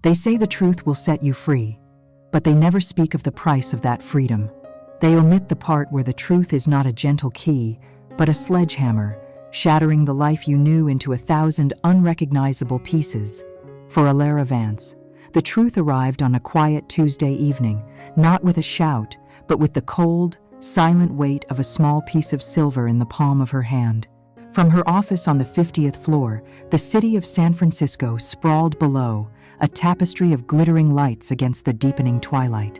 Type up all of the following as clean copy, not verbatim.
They say the truth will set you free, but they never speak of the price of that freedom. They omit the part where the truth is not a gentle key, but a sledgehammer, shattering the life you knew into 1,000 unrecognizable pieces. For Alara Vance, the truth arrived on a quiet Tuesday evening, not with a shout, but with the cold, silent weight of a small piece of silver in the palm of her hand. From her office on the 50th floor, the city of San Francisco sprawled below, a tapestry of glittering lights against the deepening twilight.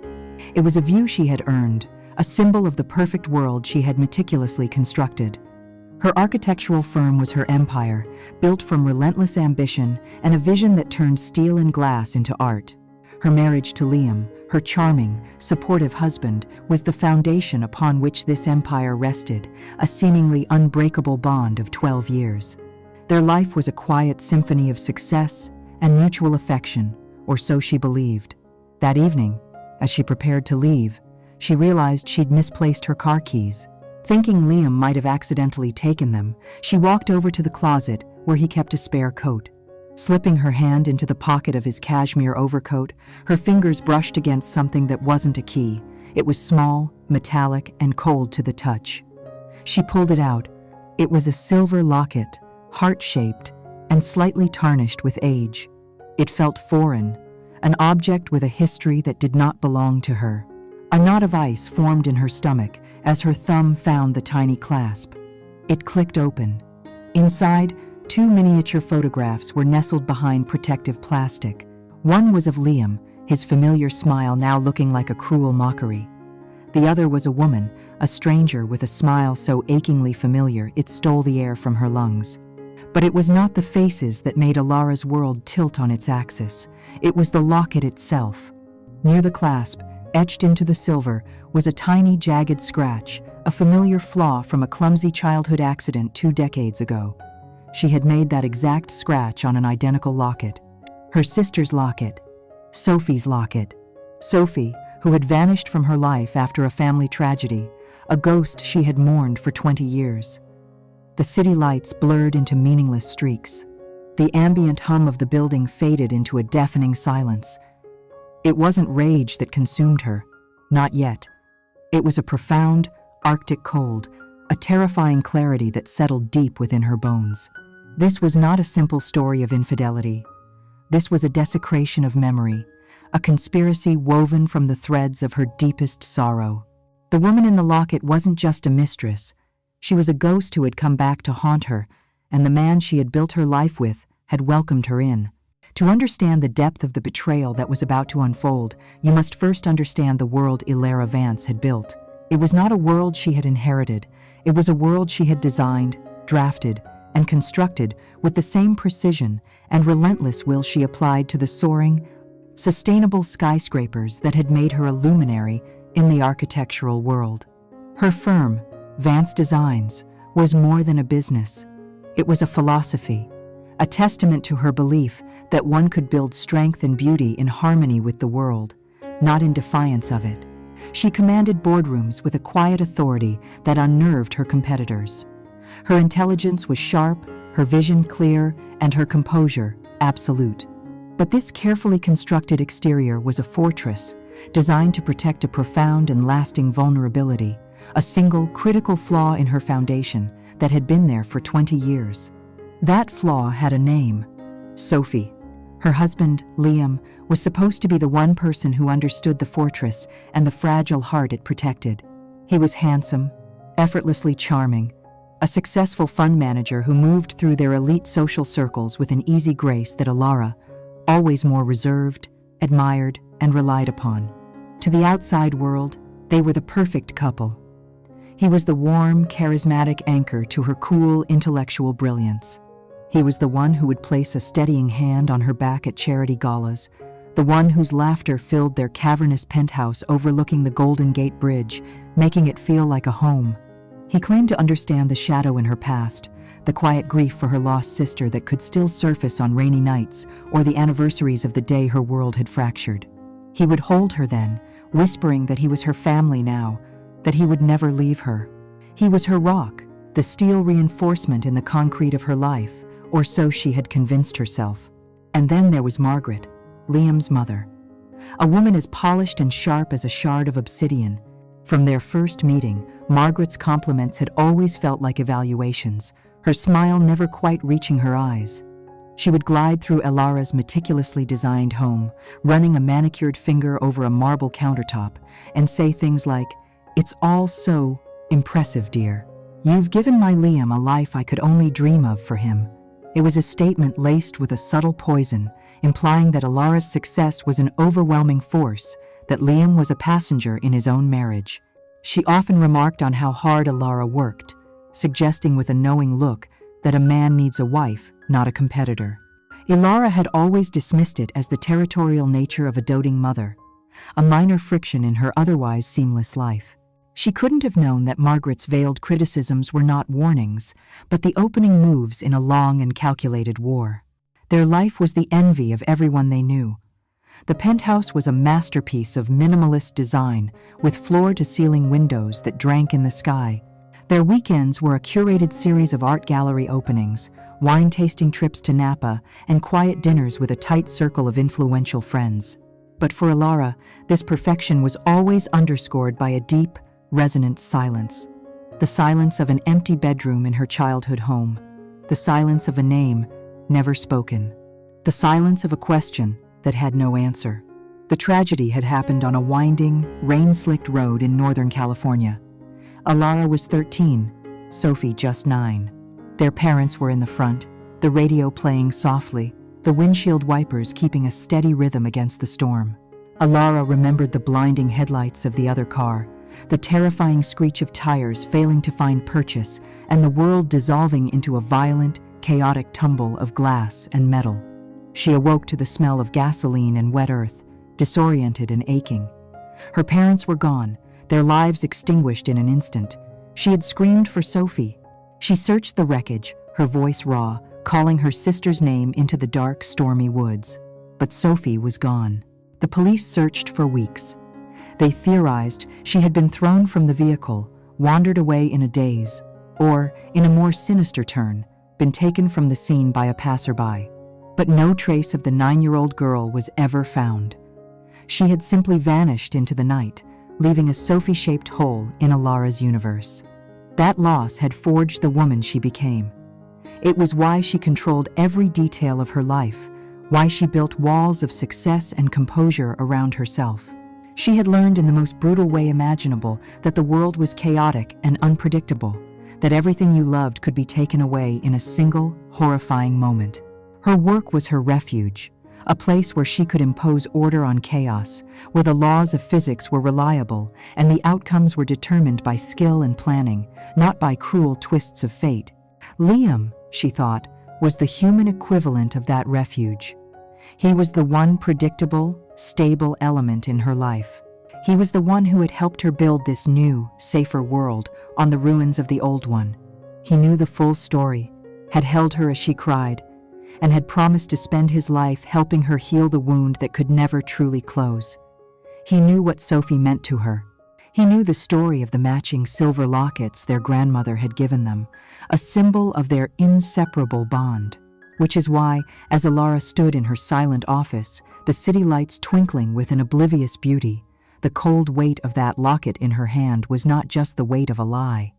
It was a view she had earned, a symbol of the perfect world she had meticulously constructed. Her architectural firm was her empire, built from relentless ambition and a vision that turned steel and glass into art. Her marriage to Liam, her charming, supportive husband, was the foundation upon which this empire rested, a seemingly unbreakable bond of 12 years. Their life was a quiet symphony of success and mutual affection, or so she believed. That evening, as she prepared to leave, she realized she'd misplaced her car keys. Thinking Liam might have accidentally taken them, she walked over to the closet where he kept a spare coat. Slipping her hand into the pocket of his cashmere overcoat, her fingers brushed against something that wasn't a key. It was small, metallic, and cold to the touch. She pulled it out. It was a silver locket, heart-shaped, and slightly tarnished with age. It felt foreign, an object with a history that did not belong to her. A knot of ice formed in her stomach as her thumb found the tiny clasp. It clicked open. Inside, 2 miniature photographs were nestled behind protective plastic. One was of Liam, his familiar smile now looking like a cruel mockery. The other was a woman, a stranger with a smile so achingly familiar it stole the air from her lungs. But it was not the faces that made Alara's world tilt on its axis. It was the locket itself. Near the clasp, etched into the silver, was a tiny jagged scratch, a familiar flaw from a clumsy childhood accident 2 decades ago. She had made that exact scratch on an identical locket. Her sister's locket. Sophie's locket. Sophie, who had vanished from her life after a family tragedy, a ghost she had mourned for 20 years. The city lights blurred into meaningless streaks. The ambient hum of the building faded into a deafening silence. It wasn't rage that consumed her. Not yet. It was a profound, arctic cold, a terrifying clarity that settled deep within her bones. This was not a simple story of infidelity. This was a desecration of memory, a conspiracy woven from the threads of her deepest sorrow. The woman in the locket wasn't just a mistress. She was a ghost who had come back to haunt her, and the man she had built her life with had welcomed her in. To understand the depth of the betrayal that was about to unfold, you must first understand the world Alara Vance had built. It was not a world she had inherited. It was a world she had designed, drafted, and constructed with the same precision and relentless will she applied to the soaring, sustainable skyscrapers that had made her a luminary in the architectural world. Her firm, Vance Designs, was more than a business. It was a philosophy, a testament to her belief that one could build strength and beauty in harmony with the world, not in defiance of it. She commanded boardrooms with a quiet authority that unnerved her competitors. Her intelligence was sharp, her vision clear, and her composure absolute. But this carefully constructed exterior was a fortress designed to protect a profound and lasting vulnerability, a single critical flaw in her foundation that had been there for 20 years. That flaw had a name: Sophie. Her husband, Liam, was supposed to be the one person who understood the fortress and the fragile heart it protected. He was handsome, effortlessly charming, a successful fund manager who moved through their elite social circles with an easy grace that Alara, always more reserved, admired, and relied upon. To the outside world, they were the perfect couple. He was the warm, charismatic anchor to her cool, intellectual brilliance. He was the one who would place a steadying hand on her back at charity galas, the one whose laughter filled their cavernous penthouse overlooking the Golden Gate Bridge, making it feel like a home. He claimed to understand the shadow in her past, the quiet grief for her lost sister that could still surface on rainy nights or the anniversaries of the day her world had fractured. He would hold her then, whispering that he was her family now, that he would never leave her. He was her rock, the steel reinforcement in the concrete of her life, or so she had convinced herself. And then there was Margaret, Liam's mother. A woman as polished and sharp as a shard of obsidian. From their first meeting, Margaret's compliments had always felt like evaluations, her smile never quite reaching her eyes. She would glide through Elara's meticulously designed home, running a manicured finger over a marble countertop, and say things like, "It's all so impressive, dear. You've given my Liam a life I could only dream of for him." It was a statement laced with a subtle poison, implying that Elara's success was an overwhelming force, that Liam was a passenger in his own marriage. She often remarked on how hard Elara worked, suggesting with a knowing look that a man needs a wife, not a competitor. Elara had always dismissed it as the territorial nature of a doting mother, a minor friction in her otherwise seamless life. She couldn't have known that Margaret's veiled criticisms were not warnings, but the opening moves in a long and calculated war. Their life was the envy of everyone they knew. The penthouse was a masterpiece of minimalist design, with floor-to-ceiling windows that drank in the sky. Their weekends were a curated series of art gallery openings, wine-tasting trips to Napa, and quiet dinners with a tight circle of influential friends. But for Elara, this perfection was always underscored by a deep, resonant silence. The silence of an empty bedroom in her childhood home. The silence of a name never spoken. The silence of a question that had no answer. The tragedy had happened on a winding, rain-slicked road in Northern California. Elara was 13, Sophie just 9. Their parents were in the front, the radio playing softly, the windshield wipers keeping a steady rhythm against the storm. Elara remembered the blinding headlights of the other car, the terrifying screech of tires failing to find purchase, and the world dissolving into a violent, chaotic tumble of glass and metal. She awoke to the smell of gasoline and wet earth, disoriented and aching. Her parents were gone, their lives extinguished in an instant. She had screamed for Sophie. She searched the wreckage, her voice raw, calling her sister's name into the dark, stormy woods. But Sophie was gone. The police searched for weeks. They theorized she had been thrown from the vehicle, wandered away in a daze, or, in a more sinister turn, been taken from the scene by a passerby. But no trace of the 9-year-old girl was ever found. She had simply vanished into the night, leaving a Sophie-shaped hole in Elara's universe. That loss had forged the woman she became. It was why she controlled every detail of her life, why she built walls of success and composure around herself. She had learned in the most brutal way imaginable that the world was chaotic and unpredictable, that everything you loved could be taken away in a single, horrifying moment. Her work was her refuge, a place where she could impose order on chaos, where the laws of physics were reliable and the outcomes were determined by skill and planning, not by cruel twists of fate. Liam, she thought, was the human equivalent of that refuge. He was the one predictable, stable element in her life. He was the one who had helped her build this new, safer world on the ruins of the old one. He knew the full story, had held her as she cried, and had promised to spend his life helping her heal the wound that could never truly close. He knew what Sophie meant to her. He knew the story of the matching silver lockets their grandmother had given them, a symbol of their inseparable bond. Which is why, as Elara stood in her silent office, the city lights twinkling with an oblivious beauty, the cold weight of that locket in her hand was not just the weight of a lie.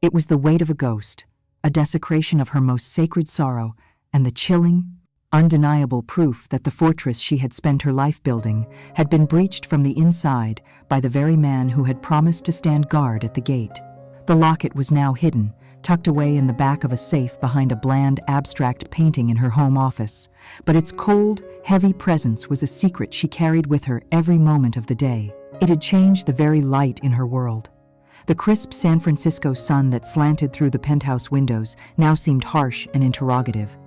It was the weight of a ghost, a desecration of her most sacred sorrow, and the chilling, undeniable proof that the fortress she had spent her life building had been breached from the inside by the very man who had promised to stand guard at the gate. The locket was now hidden, tucked away in the back of a safe behind a bland, abstract painting in her home office, but its cold, heavy presence was a secret she carried with her every moment of the day. It had changed the very light in her world. The crisp San Francisco sun that slanted through the penthouse windows now seemed harsh and interrogative.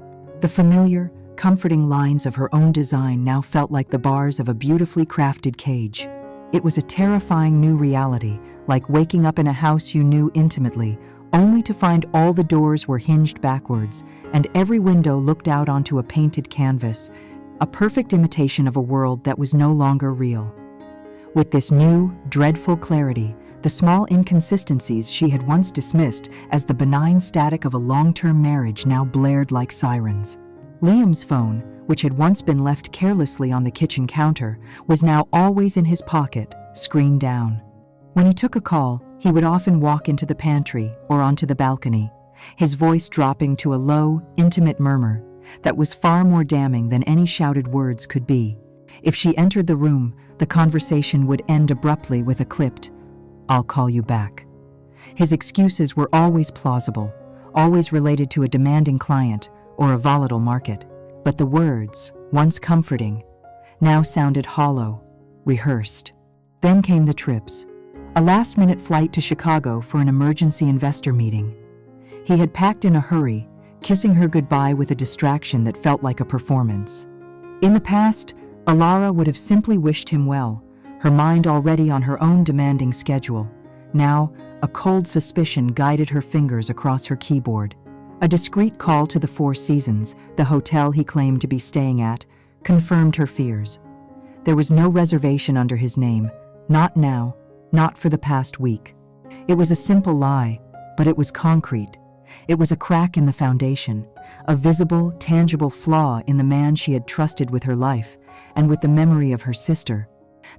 The familiar, comforting lines of her own design now felt like the bars of a beautifully crafted cage. It was a terrifying new reality, like waking up in a house you knew intimately, only to find all the doors were hinged backwards, and every window looked out onto a painted canvas, a perfect imitation of a world that was no longer real. With this new, dreadful clarity, the small inconsistencies she had once dismissed as the benign static of a long-term marriage now blared like sirens. Liam's phone, which had once been left carelessly on the kitchen counter, was now always in his pocket, screen down. When he took a call, he would often walk into the pantry or onto the balcony, his voice dropping to a low, intimate murmur that was far more damning than any shouted words could be. If she entered the room, the conversation would end abruptly with a clipped, "I'll call you back." His excuses were always plausible, always related to a demanding client or a volatile market. But the words, once comforting, now sounded hollow, rehearsed. Then came the trips. A last-minute flight to Chicago for an emergency investor meeting. He had packed in a hurry, kissing her goodbye with a distraction that felt like a performance. In the past, Alara would have simply wished him well, her mind already on her own demanding schedule. Now, a cold suspicion guided her fingers across her keyboard. A discreet call to the Four Seasons, the hotel he claimed to be staying at, confirmed her fears. There was no reservation under his name, not now, not for the past week. It was a simple lie, but it was concrete. It was a crack in the foundation, a visible, tangible flaw in the man she had trusted with her life, and with the memory of her sister.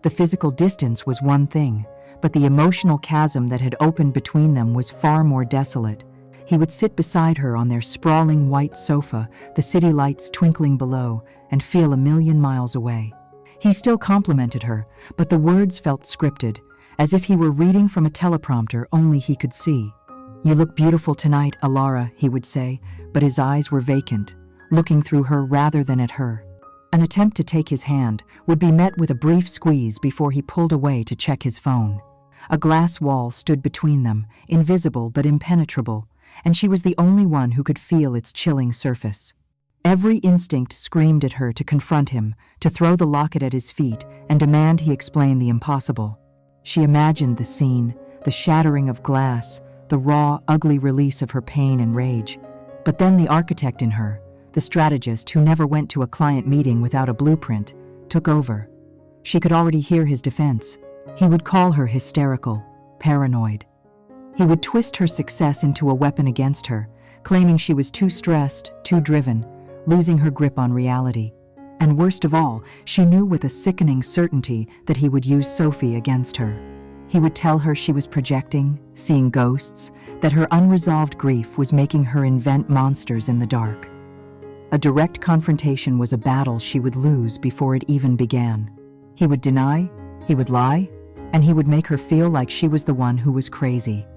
The physical distance was one thing, but the emotional chasm that had opened between them was far more desolate. He would sit beside her on their sprawling white sofa, the city lights twinkling below, and feel a million miles away. He still complimented her, but the words felt scripted, as if he were reading from a teleprompter only he could see. "You look beautiful tonight, Alara," he would say, but his eyes were vacant, looking through her rather than at her. An attempt to take his hand would be met with a brief squeeze before he pulled away to check his phone. A glass wall stood between them, invisible but impenetrable, and she was the only one who could feel its chilling surface. Every instinct screamed at her to confront him, to throw the locket at his feet and demand he explain the impossible. She imagined the scene, the shattering of glass, the raw, ugly release of her pain and rage. But then the architect in her, the strategist who never went to a client meeting without a blueprint, took over. She could already hear his defense. He would call her hysterical, paranoid. He would twist her success into a weapon against her, claiming she was too stressed, too driven, losing her grip on reality. And worst of all, she knew with a sickening certainty that he would use Sophie against her. He would tell her she was projecting, seeing ghosts, that her unresolved grief was making her invent monsters in the dark. A direct confrontation was a battle she would lose before it even began. He would deny, he would lie, and he would make her feel like she was the one who was crazy.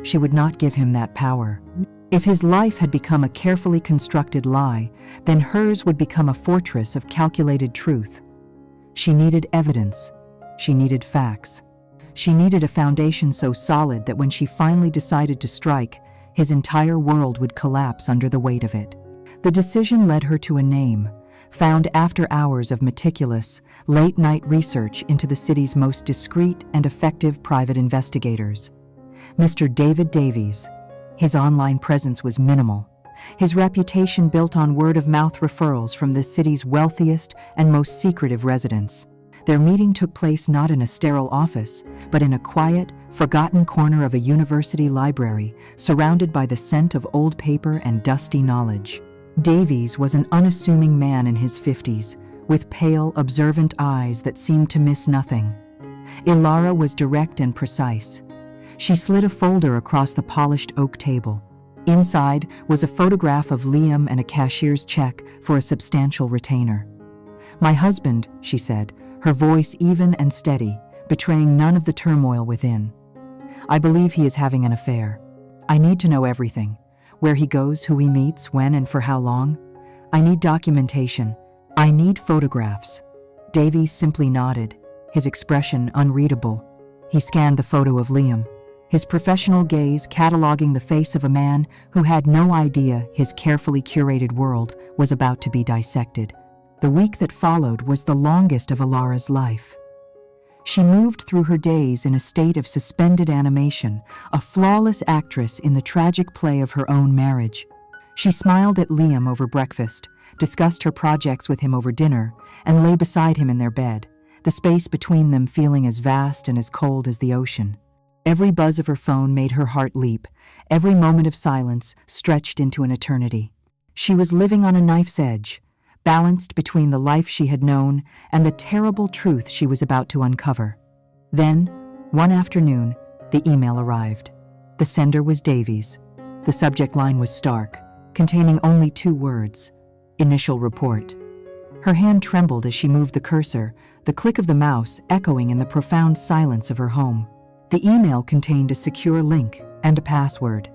She would not give him that power. If his life had become a carefully constructed lie, then hers would become a fortress of calculated truth. She needed evidence. She needed facts. She needed a foundation so solid that when she finally decided to strike, his entire world would collapse under the weight of it. The decision led her to a name, found after hours of meticulous, late-night research into the city's most discreet and effective private investigators. Mr. David Davies. His online presence was minimal. His reputation built on word-of-mouth referrals from the city's wealthiest and most secretive residents. Their meeting took place not in a sterile office, but in a quiet, forgotten corner of a university library, surrounded by the scent of old paper and dusty knowledge. Davies was an unassuming man in his 50s, with pale, observant eyes that seemed to miss nothing. Ilara was direct and precise. She slid a folder across the polished oak table. Inside was a photograph of Liam and a cashier's check for a substantial retainer. "My husband," she said, her voice even and steady, betraying none of the turmoil within. "I believe he is having an affair. I need to know everything. Where he goes, who he meets, when and for how long. I need documentation. I need photographs." Davies simply nodded, his expression unreadable. He scanned the photo of Liam, his professional gaze cataloging the face of a man who had no idea his carefully curated world was about to be dissected. The week that followed was the longest of Alara's life. She moved through her days in a state of suspended animation, a flawless actress in the tragic play of her own marriage. She smiled at Liam over breakfast, discussed her projects with him over dinner, and lay beside him in their bed, the space between them feeling as vast and as cold as the ocean. Every buzz of her phone made her heart leap, every moment of silence stretched into an eternity. She was living on a knife's edge, balanced between the life she had known and the terrible truth she was about to uncover. Then, one afternoon, the email arrived. The sender was Davies. The subject line was stark, containing only 2 words: initial report. Her hand trembled as she moved the cursor, the click of the mouse echoing in the profound silence of her home. The email contained a secure link and a password.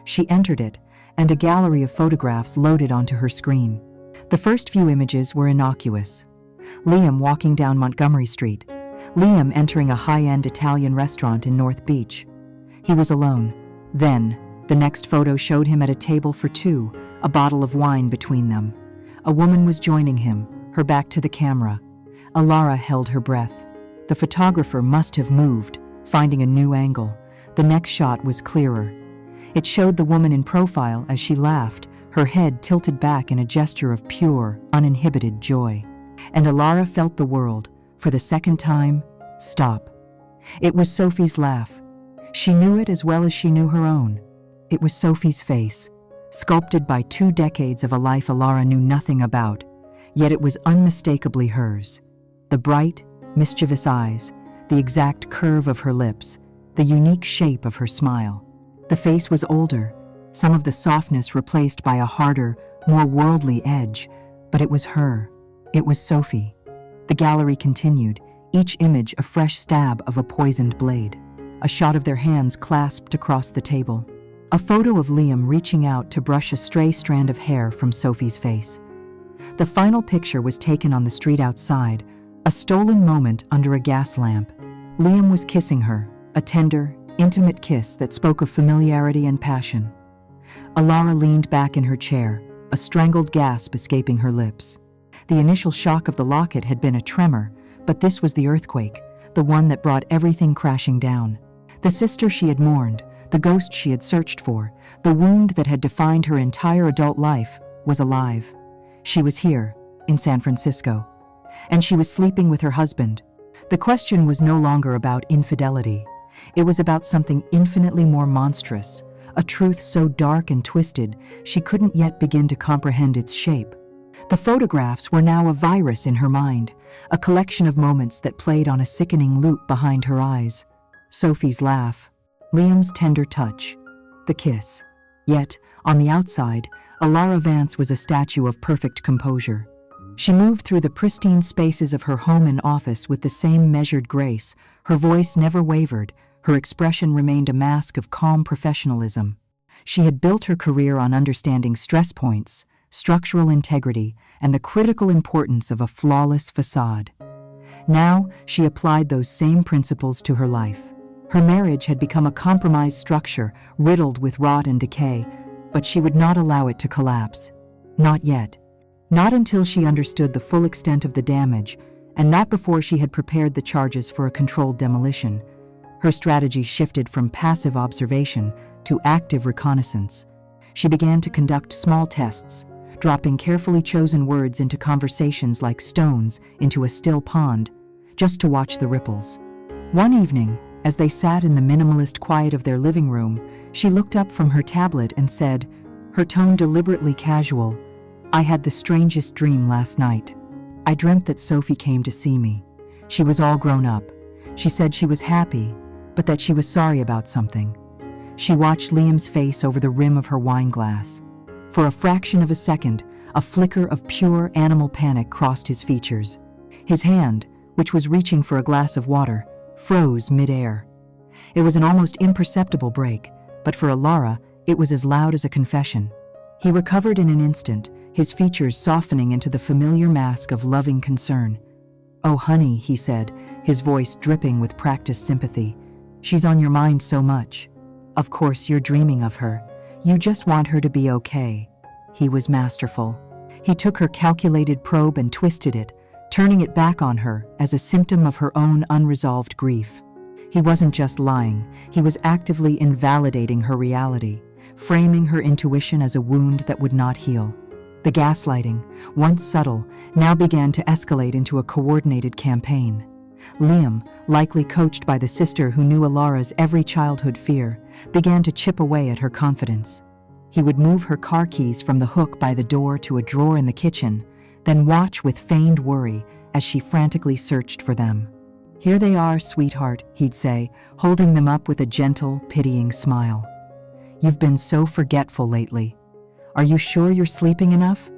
She entered it, and a gallery of photographs loaded onto her screen. The first few images were innocuous. Liam walking down Montgomery Street. Liam entering a high-end Italian restaurant in North Beach. He was alone. Then, the next photo showed him at a table for 2, a bottle of wine between them. A woman was joining him, her back to the camera. Alara held her breath. The photographer must have moved, finding a new angle. The next shot was clearer. It showed the woman in profile as she laughed, her head tilted back in a gesture of pure, uninhibited joy. And Alara felt the world, for the second time, stop. It was Sophie's laugh. She knew it as well as she knew her own. It was Sophie's face, sculpted by 2 decades of a life Alara knew nothing about, yet it was unmistakably hers. The bright, mischievous eyes, the exact curve of her lips, the unique shape of her smile. The face was older, some of the softness replaced by a harder, more worldly edge, but it was her. It was Sophie. The gallery continued, each image a fresh stab of a poisoned blade. A shot of their hands clasped across the table. A photo of Liam reaching out to brush a stray strand of hair from Sophie's face. The final picture was taken on the street outside, a stolen moment under a gas lamp. Liam was kissing her, a tender, intimate kiss that spoke of familiarity and passion. Alara leaned back in her chair, a strangled gasp escaping her lips. The initial shock of the locket had been a tremor, but this was the earthquake, the one that brought everything crashing down. The sister she had mourned, the ghost she had searched for, the wound that had defined her entire adult life, was alive. She was here, in San Francisco. And she was sleeping with her husband. The question was no longer about infidelity. It was about something infinitely more monstrous, a truth so dark and twisted she couldn't yet begin to comprehend its shape. The photographs were now a virus in her mind, a collection of moments that played on a sickening loop behind her eyes. Sophie's laugh, Liam's tender touch, the kiss. Yet, on the outside, Alara Vance was a statue of perfect composure. She moved through the pristine spaces of her home and office with the same measured grace. Her voice never wavered, her expression remained a mask of calm professionalism. She had built her career on understanding stress points, structural integrity, and the critical importance of a flawless facade. Now, she applied those same principles to her life. Her marriage had become a compromised structure, riddled with rot and decay, but she would not allow it to collapse. Not yet. Not until she understood the full extent of the damage, and not before she had prepared the charges for a controlled demolition. Her strategy shifted from passive observation to active reconnaissance. She began to conduct small tests, dropping carefully chosen words into conversations like stones into a still pond, just to watch the ripples. One evening, as they sat in the minimalist quiet of their living room, she looked up from her tablet and said, her tone deliberately casual, "I had the strangest dream last night. I dreamt that Sophie came to see me. She was all grown up. She said she was happy, but that she was sorry about something." She watched Liam's face over the rim of her wine glass. For a fraction of a second, a flicker of pure animal panic crossed his features. His hand, which was reaching for a glass of water, froze mid-air. It was an almost imperceptible break, but for Alara, it was as loud as a confession. He recovered in an instant, his features softening into the familiar mask of loving concern. "Oh, honey," he said, his voice dripping with practiced sympathy. "She's on your mind so much. Of course you're dreaming of her. You just want her to be okay." He was masterful. He took her calculated probe and twisted it, turning it back on her as a symptom of her own unresolved grief. He wasn't just lying, he was actively invalidating her reality, framing her intuition as a wound that would not heal. The gaslighting, once subtle, now began to escalate into a coordinated campaign. Liam, likely coached by the sister who knew Alara's every childhood fear, began to chip away at her confidence. He would move her car keys from the hook by the door to a drawer in the kitchen, then watch with feigned worry as she frantically searched for them. "Here they are, sweetheart," he'd say, holding them up with a gentle, pitying smile. "You've been so forgetful lately. Are you sure you're sleeping enough?"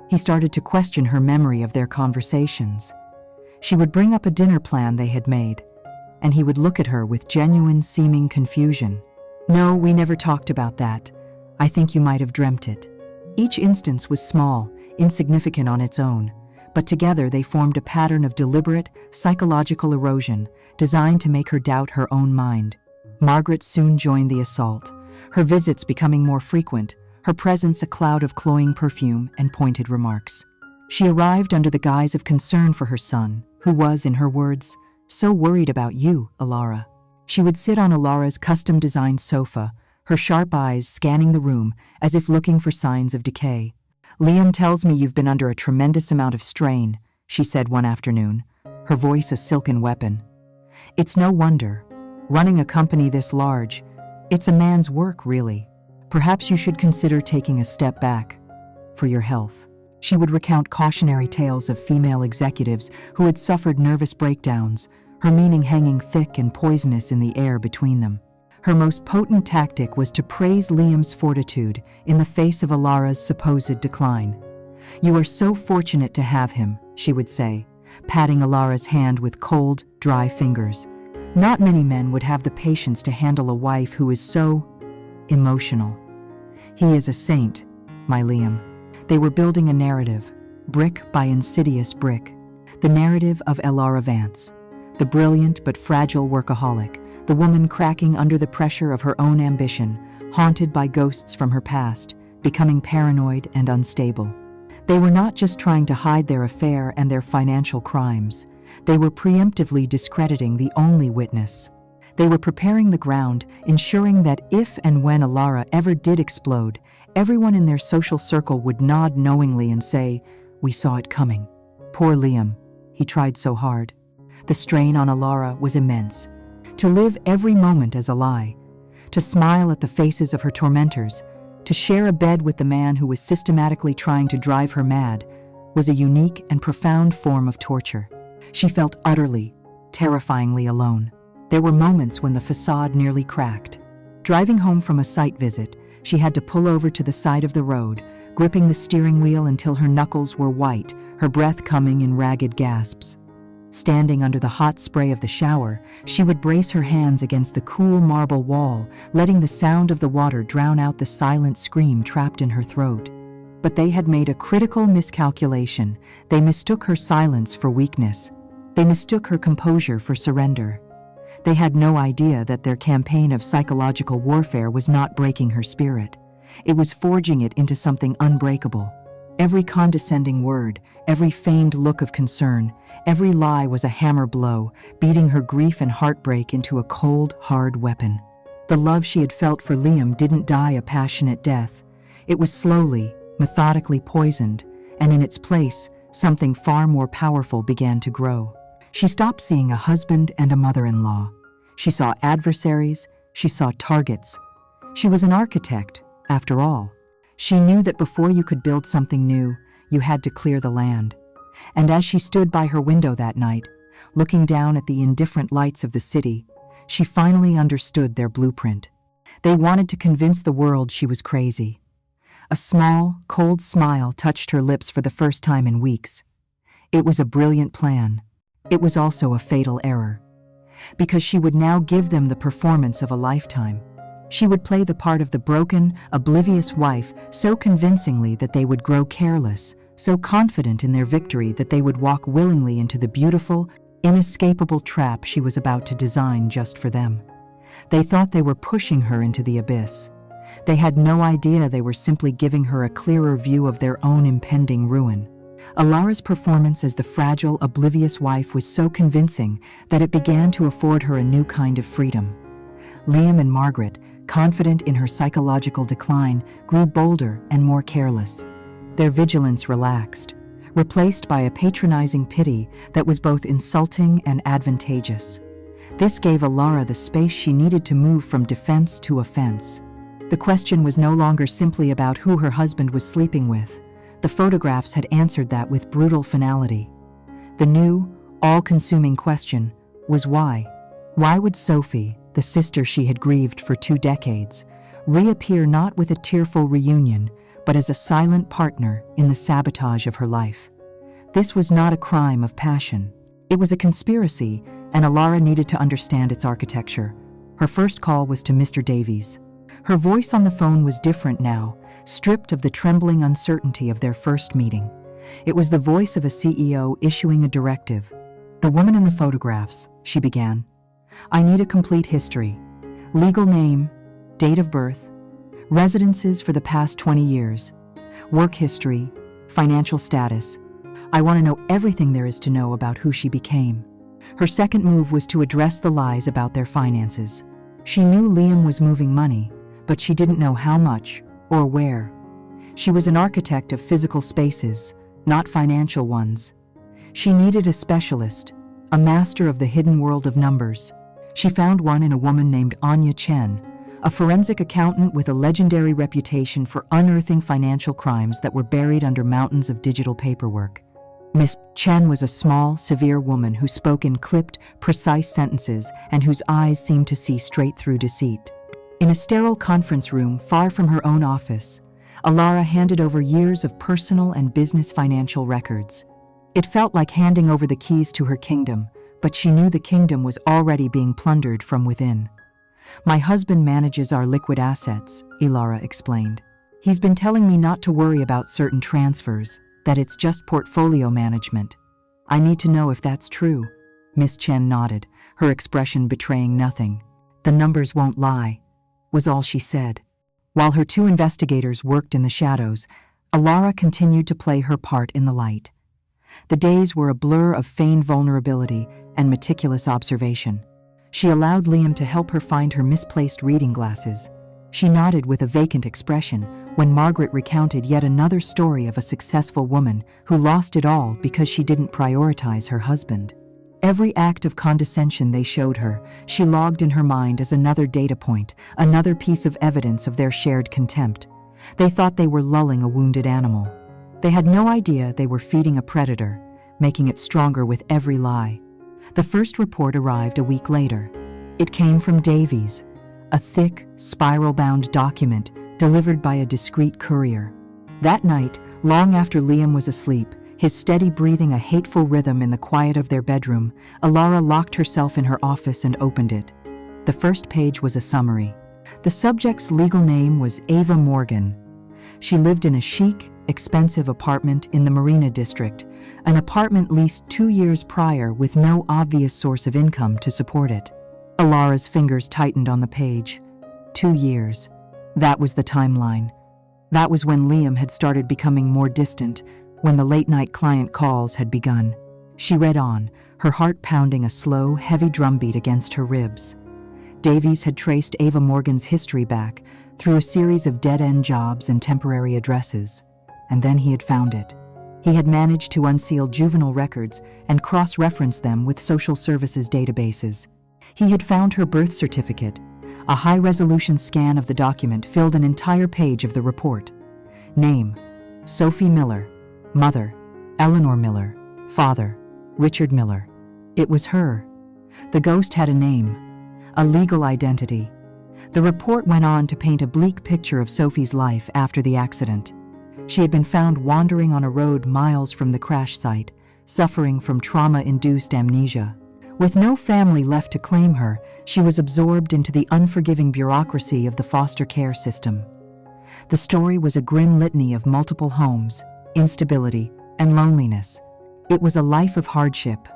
He started to question her memory of their conversations. She would bring up a dinner plan they had made, and he would look at her with genuine seeming confusion. "No, we never talked about that. I think you might have dreamt it." Each instance was small, insignificant on its own, but together they formed a pattern of deliberate, psychological erosion designed to make her doubt her own mind. Margaret soon joined the assault, her visits becoming more frequent, her presence a cloud of cloying perfume and pointed remarks. She arrived under the guise of concern for her son, who was, in her words, "so worried about you, Alara." She would sit on Alara's custom-designed sofa, her sharp eyes scanning the room as if looking for signs of decay. "Liam tells me you've been under a tremendous amount of strain," she said one afternoon, her voice a silken weapon. "It's no wonder. Running a company this large, it's a man's work, really. Perhaps you should consider taking a step back for your health." She would recount cautionary tales of female executives who had suffered nervous breakdowns, her meaning hanging thick and poisonous in the air between them. Her most potent tactic was to praise Liam's fortitude in the face of Alara's supposed decline. "You are so fortunate to have him," she would say, patting Alara's hand with cold, dry fingers. "Not many men would have the patience to handle a wife who is so emotional. He is a saint, my Liam." They were building a narrative, brick by insidious brick. The narrative of Alara Vance, the brilliant but fragile workaholic, the woman cracking under the pressure of her own ambition, haunted by ghosts from her past, becoming paranoid and unstable. They were not just trying to hide their affair and their financial crimes. They were preemptively discrediting the only witness. They were preparing the ground, ensuring that if and when Alara ever did explode, everyone in their social circle would nod knowingly and say, "We saw it coming." Poor Liam, he tried so hard. The strain on Alara was immense. To live every moment as a lie, to smile at the faces of her tormentors, to share a bed with the man who was systematically trying to drive her mad, was a unique and profound form of torture. She felt utterly, terrifyingly alone. There were moments when the facade nearly cracked. Driving home from a site visit, she had to pull over to the side of the road, gripping the steering wheel until her knuckles were white, her breath coming in ragged gasps. Standing under the hot spray of the shower, she would brace her hands against the cool marble wall, letting the sound of the water drown out the silent scream trapped in her throat. But they had made a critical miscalculation. They mistook her silence for weakness. They mistook her composure for surrender. They had no idea that their campaign of psychological warfare was not breaking her spirit. It was forging it into something unbreakable. Every condescending word, every feigned look of concern, every lie was a hammer blow, beating her grief and heartbreak into a cold, hard weapon. The love she had felt for Liam didn't die a passionate death. It was slowly, methodically poisoned, and in its place, something far more powerful began to grow. She stopped seeing a husband and a mother-in-law. She saw adversaries, she saw targets. She was an architect, after all. She knew that before you could build something new, you had to clear the land. And as she stood by her window that night, looking down at the indifferent lights of the city, she finally understood their blueprint. They wanted to convince the world she was crazy. A small, cold smile touched her lips for the first time in weeks. It was a brilliant plan. It was also a fatal error. Because she would now give them the performance of a lifetime. She would play the part of the broken, oblivious wife so convincingly that they would grow careless, so confident in their victory that they would walk willingly into the beautiful, inescapable trap she was about to design just for them. They thought they were pushing her into the abyss. They had no idea they were simply giving her a clearer view of their own impending ruin. Alara's performance as the fragile, oblivious wife was so convincing that it began to afford her a new kind of freedom. Liam and Margaret, confident in her psychological decline, grew bolder and more careless. Their vigilance relaxed, replaced by a patronizing pity that was both insulting and advantageous. This gave Alara the space she needed to move from defense to offense. The question was no longer simply about who her husband was sleeping with. The photographs had answered that with brutal finality. The new, all-consuming question was why? Why would Sophie, the sister she had grieved for 2 decades, reappear not with a tearful reunion, but as a silent partner in the sabotage of her life? This was not a crime of passion. It was a conspiracy, and Alara needed to understand its architecture. Her first call was to Mr. Davies. Her voice on the phone was different now, stripped of the trembling uncertainty of their first meeting. It was the voice of a CEO issuing a directive. "The woman in the photographs," she began. "I need a complete history. Legal name, date of birth, residences for the past 20 years, work history, financial status. I want to know everything there is to know about who she became." Her second move was to address the lies about their finances. She knew Liam was moving money, but she didn't know how much or where. She was an architect of physical spaces, not financial ones. She needed a specialist, a master of the hidden world of numbers. She found one in a woman named Anya Chen, a forensic accountant with a legendary reputation for unearthing financial crimes that were buried under mountains of digital paperwork. Miss Chen was a small, severe woman who spoke in clipped, precise sentences and whose eyes seemed to see straight through deceit. In a sterile conference room far from her own office, Alara handed over years of personal and business financial records. It felt like handing over the keys to her kingdom, but she knew the kingdom was already being plundered from within. "My husband manages our liquid assets," Alara explained. "He's been telling me not to worry about certain transfers, that it's just portfolio management. I need to know if that's true." Miss Chen nodded, her expression betraying nothing. "The numbers won't lie," was all she said. While her 2 investigators worked in the shadows, Alara continued to play her part in the light. The days were a blur of feigned vulnerability and meticulous observation. She allowed Liam to help her find her misplaced reading glasses. She nodded with a vacant expression when Margaret recounted yet another story of a successful woman who lost it all because she didn't prioritize her husband. Every act of condescension they showed her, she logged in her mind as another data point, another piece of evidence of their shared contempt. They thought they were lulling a wounded animal. They had no idea they were feeding a predator, making it stronger with every lie. The first report arrived a week later. It came from Davies, a thick, spiral-bound document delivered by a discreet courier. That night, long after Liam was asleep, his steady breathing a hateful rhythm in the quiet of their bedroom, Alara locked herself in her office and opened it. The first page was a summary. The subject's legal name was Ava Morgan. She lived in a chic, expensive apartment in the Marina district, an apartment leased 2 years prior with no obvious source of income to support it. Alara's fingers tightened on the page. 2 years. That was the timeline. That was when Liam had started becoming more distant, when the late-night client calls had begun. She read on, her heart pounding a slow, heavy drumbeat against her ribs. Davies had traced Ava Morgan's history back through a series of dead-end jobs and temporary addresses, and then he had found it. He had managed to unseal juvenile records and cross-reference them with social services databases. He had found her birth certificate. A high-resolution scan of the document filled an entire page of the report. Name: Sophie Miller. Mother: Eleanor Miller. Father: Richard Miller. It was her. The ghost had a name, a legal identity. The report went on to paint a bleak picture of Sophie's life after the accident. She had been found wandering on a road miles from the crash site, suffering from trauma-induced amnesia. With no family left to claim her, she was absorbed into the unforgiving bureaucracy of the foster care system. The story was a grim litany of multiple homes, instability, and loneliness. It was a life of hardship,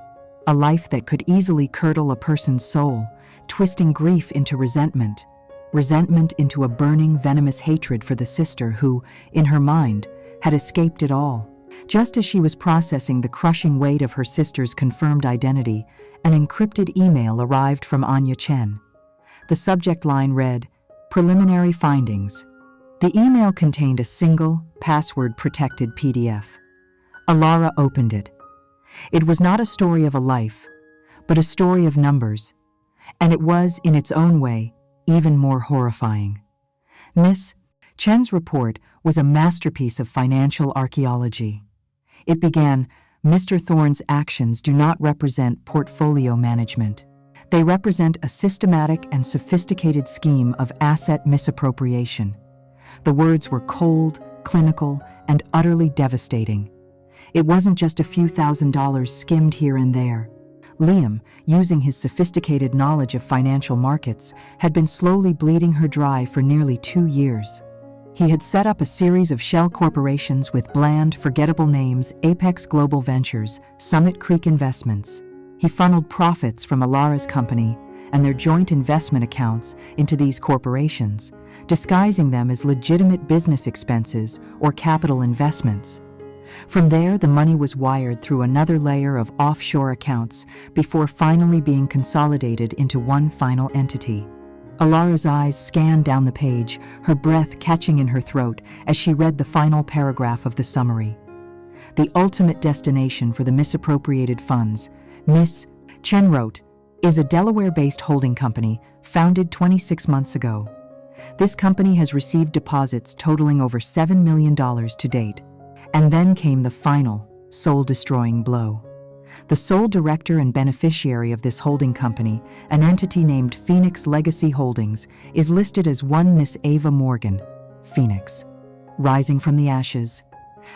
a life that could easily curdle a person's soul, twisting grief into resentment, resentment into a burning, venomous hatred for the sister who, in her mind, had escaped it all. Just as she was processing the crushing weight of her sister's confirmed identity, an encrypted email arrived from Anya Chen. The subject line read, "Preliminary findings." The email contained a single, password-protected PDF. Alara opened it. It was not a story of a life, but a story of numbers, and it was, in its own way, even more horrifying. Miss Chen's report was a masterpiece of financial archaeology. It began, "Mr. Thorne's actions do not represent portfolio management. They represent a systematic and sophisticated scheme of asset misappropriation." The words were cold, clinical, and utterly devastating. It wasn't just a few $1,000s skimmed here and there. Liam, using his sophisticated knowledge of financial markets, had been slowly bleeding her dry for nearly 2 years. He had set up a series of shell corporations with bland, forgettable names: Apex Global Ventures, Summit Creek Investments. He funneled profits from Alara's company and their joint investment accounts into these corporations, disguising them as legitimate business expenses or capital investments. From there, the money was wired through another layer of offshore accounts before finally being consolidated into one final entity. Alara's eyes scanned down the page, her breath catching in her throat as she read the final paragraph of the summary. The ultimate destination for the misappropriated funds, Miss Chen wrote, is a Delaware-based holding company founded 26 months ago. This company has received deposits totaling over $7 million to date. And then came the final, soul-destroying blow. The sole director and beneficiary of this holding company, an entity named Phoenix Legacy Holdings, is listed as one Miss Ava Morgan, Phoenix. Rising from the ashes,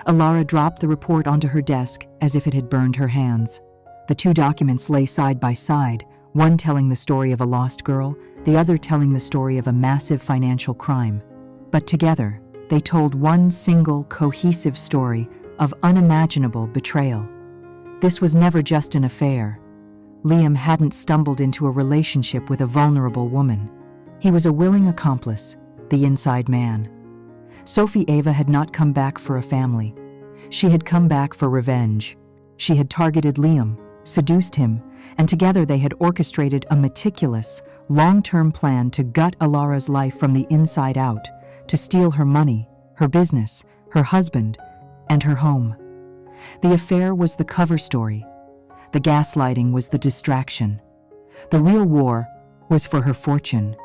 Alara dropped the report onto her desk as if it had burned her hands. The two documents lay side by side, one telling the story of a lost girl, the other telling the story of a massive financial crime. But together, they told one single, cohesive story of unimaginable betrayal. This was never just an affair. Liam hadn't stumbled into a relationship with a vulnerable woman. He was a willing accomplice, the inside man. Sophie Ava had not come back for a family. She had come back for revenge. She had targeted Liam, seduced him, and together they had orchestrated a meticulous, long-term plan to gut Alara's life from the inside out, to steal her money, her business, her husband, and her home. The affair was the cover story. The gaslighting was the distraction. The real war was for her fortune,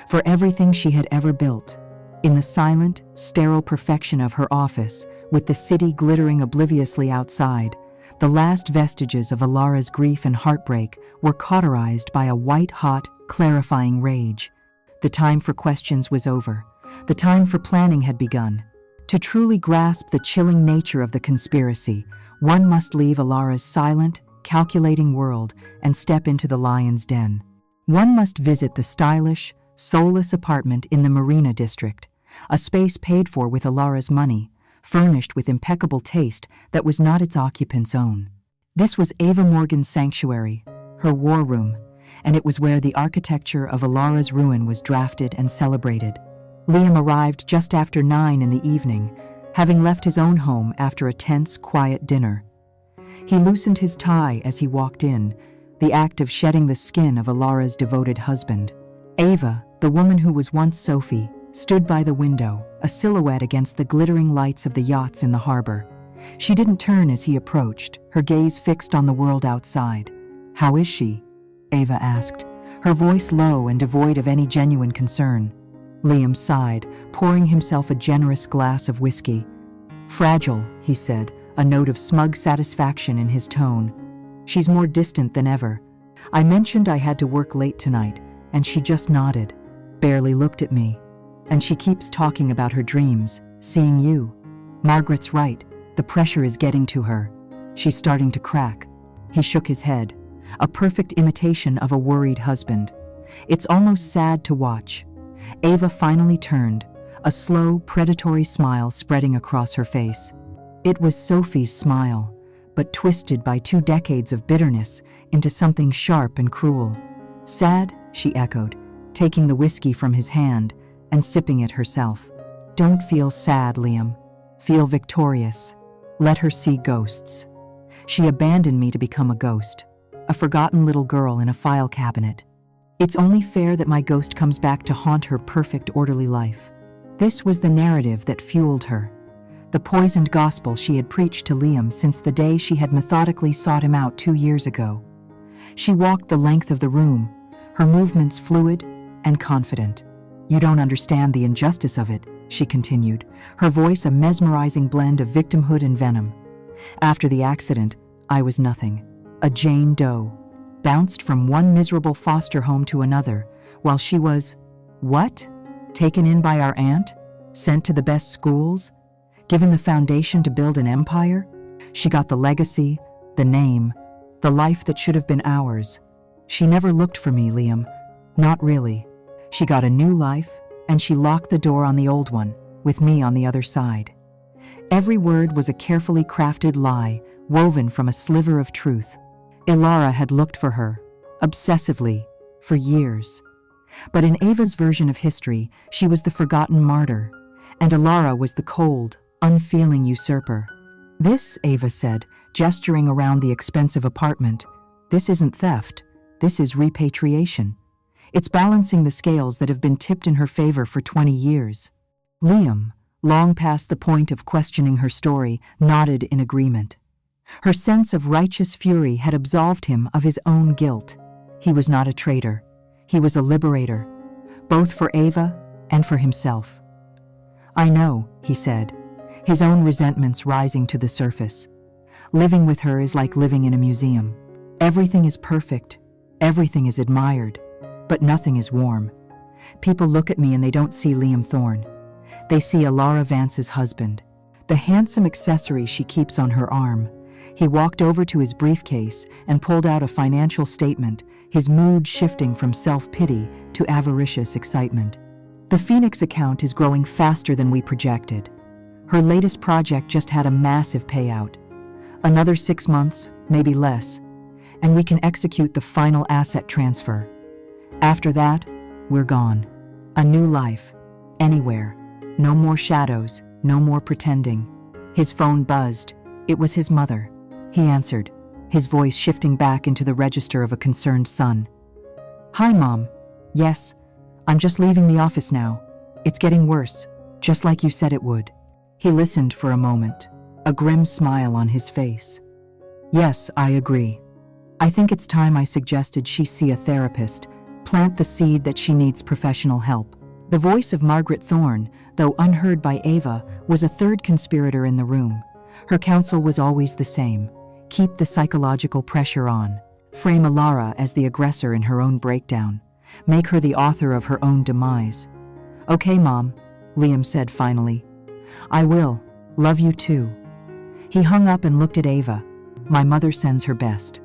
for everything she had ever built. In the silent, sterile perfection of her office, with the city glittering obliviously outside, the last vestiges of Alara's grief and heartbreak were cauterized by a white-hot, clarifying rage. The time for questions was over. The time for planning had begun. To truly grasp the chilling nature of the conspiracy, one must leave Alara's silent, calculating world and step into the lion's den. One must visit the stylish, soulless apartment in the Marina District, a space paid for with Alara's money, furnished with impeccable taste that was not its occupant's own. This was Ava Morgan's sanctuary, her war room, and it was where the architecture of Alara's ruin was drafted and celebrated. Liam arrived just after 9 in the evening, having left his own home after a tense, quiet dinner. He loosened his tie as he walked in, the act of shedding the skin of Alara's devoted husband. Ava, the woman who was once Sophie, stood by the window, a silhouette against the glittering lights of the yachts in the harbor. She didn't turn as he approached, her gaze fixed on the world outside. "How is she?" Ava asked, her voice low and devoid of any genuine concern. Liam sighed, pouring himself a generous glass of whiskey. "Fragile," he said, a note of smug satisfaction in his tone. "She's more distant than ever. I mentioned I had to work late tonight, and she just nodded, barely looked at me. And she keeps talking about her dreams, seeing you. Margaret's right, the pressure is getting to her. She's starting to crack." He shook his head, a perfect imitation of a worried husband. "It's almost sad to watch." Ava finally turned, a slow, predatory smile spreading across her face. It was Sophie's smile, but twisted by 2 decades of bitterness into something sharp and cruel. "Sad?" she echoed, taking the whiskey from his hand and sipping it herself. "Don't feel sad, Liam. Feel victorious. Let her see ghosts. She abandoned me to become a ghost, a forgotten little girl in a file cabinet. It's only fair that my ghost comes back to haunt her perfect, orderly life." This was the narrative that fueled her, the poisoned gospel she had preached to Liam since the day she had methodically sought him out 2 years ago. She walked the length of the room, her movements fluid and confident. You don't understand the injustice of it, she continued, her voice a mesmerizing blend of victimhood and venom. After the accident, I was nothing. A Jane Doe. Bounced from one miserable foster home to another, while she was, what? Taken in by our aunt? Sent to the best schools? Given the foundation to build an empire? She got the legacy, the name, the life that should have been ours. She never looked for me, Liam. Not really. She got a new life, and she locked the door on the old one, with me on the other side. Every word was a carefully crafted lie, woven from a sliver of truth. Ilara had looked for her, obsessively, for years. But in Ava's version of history, she was the forgotten martyr, and Ilara was the cold, unfeeling usurper. This, Ava said, gesturing around the expensive apartment, this isn't theft, this is repatriation. It's balancing the scales that have been tipped in her favor for 20 years. Liam, long past the point of questioning her story, nodded in agreement. Her sense of righteous fury had absolved him of his own guilt. He was not a traitor. He was a liberator, both for Ava and for himself. I know, he said, his own resentments rising to the surface. Living with her is like living in a museum. Everything is perfect, everything is admired, but nothing is warm. People look at me and they don't see Liam Thorne. They see Ilara Vance's husband, the handsome accessory she keeps on her arm. He walked over to his briefcase and pulled out a financial statement, his mood shifting from self-pity to avaricious excitement. The Phoenix account is growing faster than we projected. Her latest project just had a massive payout. Another 6 months, maybe less, and we can execute the final asset transfer. After that, we're gone. A new life, anywhere. No more shadows, no more pretending. His phone buzzed. It was his mother. He answered, his voice shifting back into the register of a concerned son. Hi, Mom. Yes, I'm just leaving the office now. It's getting worse, just like you said it would. He listened for a moment, a grim smile on his face. Yes, I agree. I think it's time I suggested she see a therapist, plant the seed that she needs professional help. The voice of Margaret Thorne, though unheard by Ava, was a third conspirator in the room. Her counsel was always the same. Keep the psychological pressure on. Frame Ilara as the aggressor in her own breakdown. Make her the author of her own demise. Okay, Mom, Liam said finally. I will. Love you too. He hung up and looked at Ava. My mother sends her best.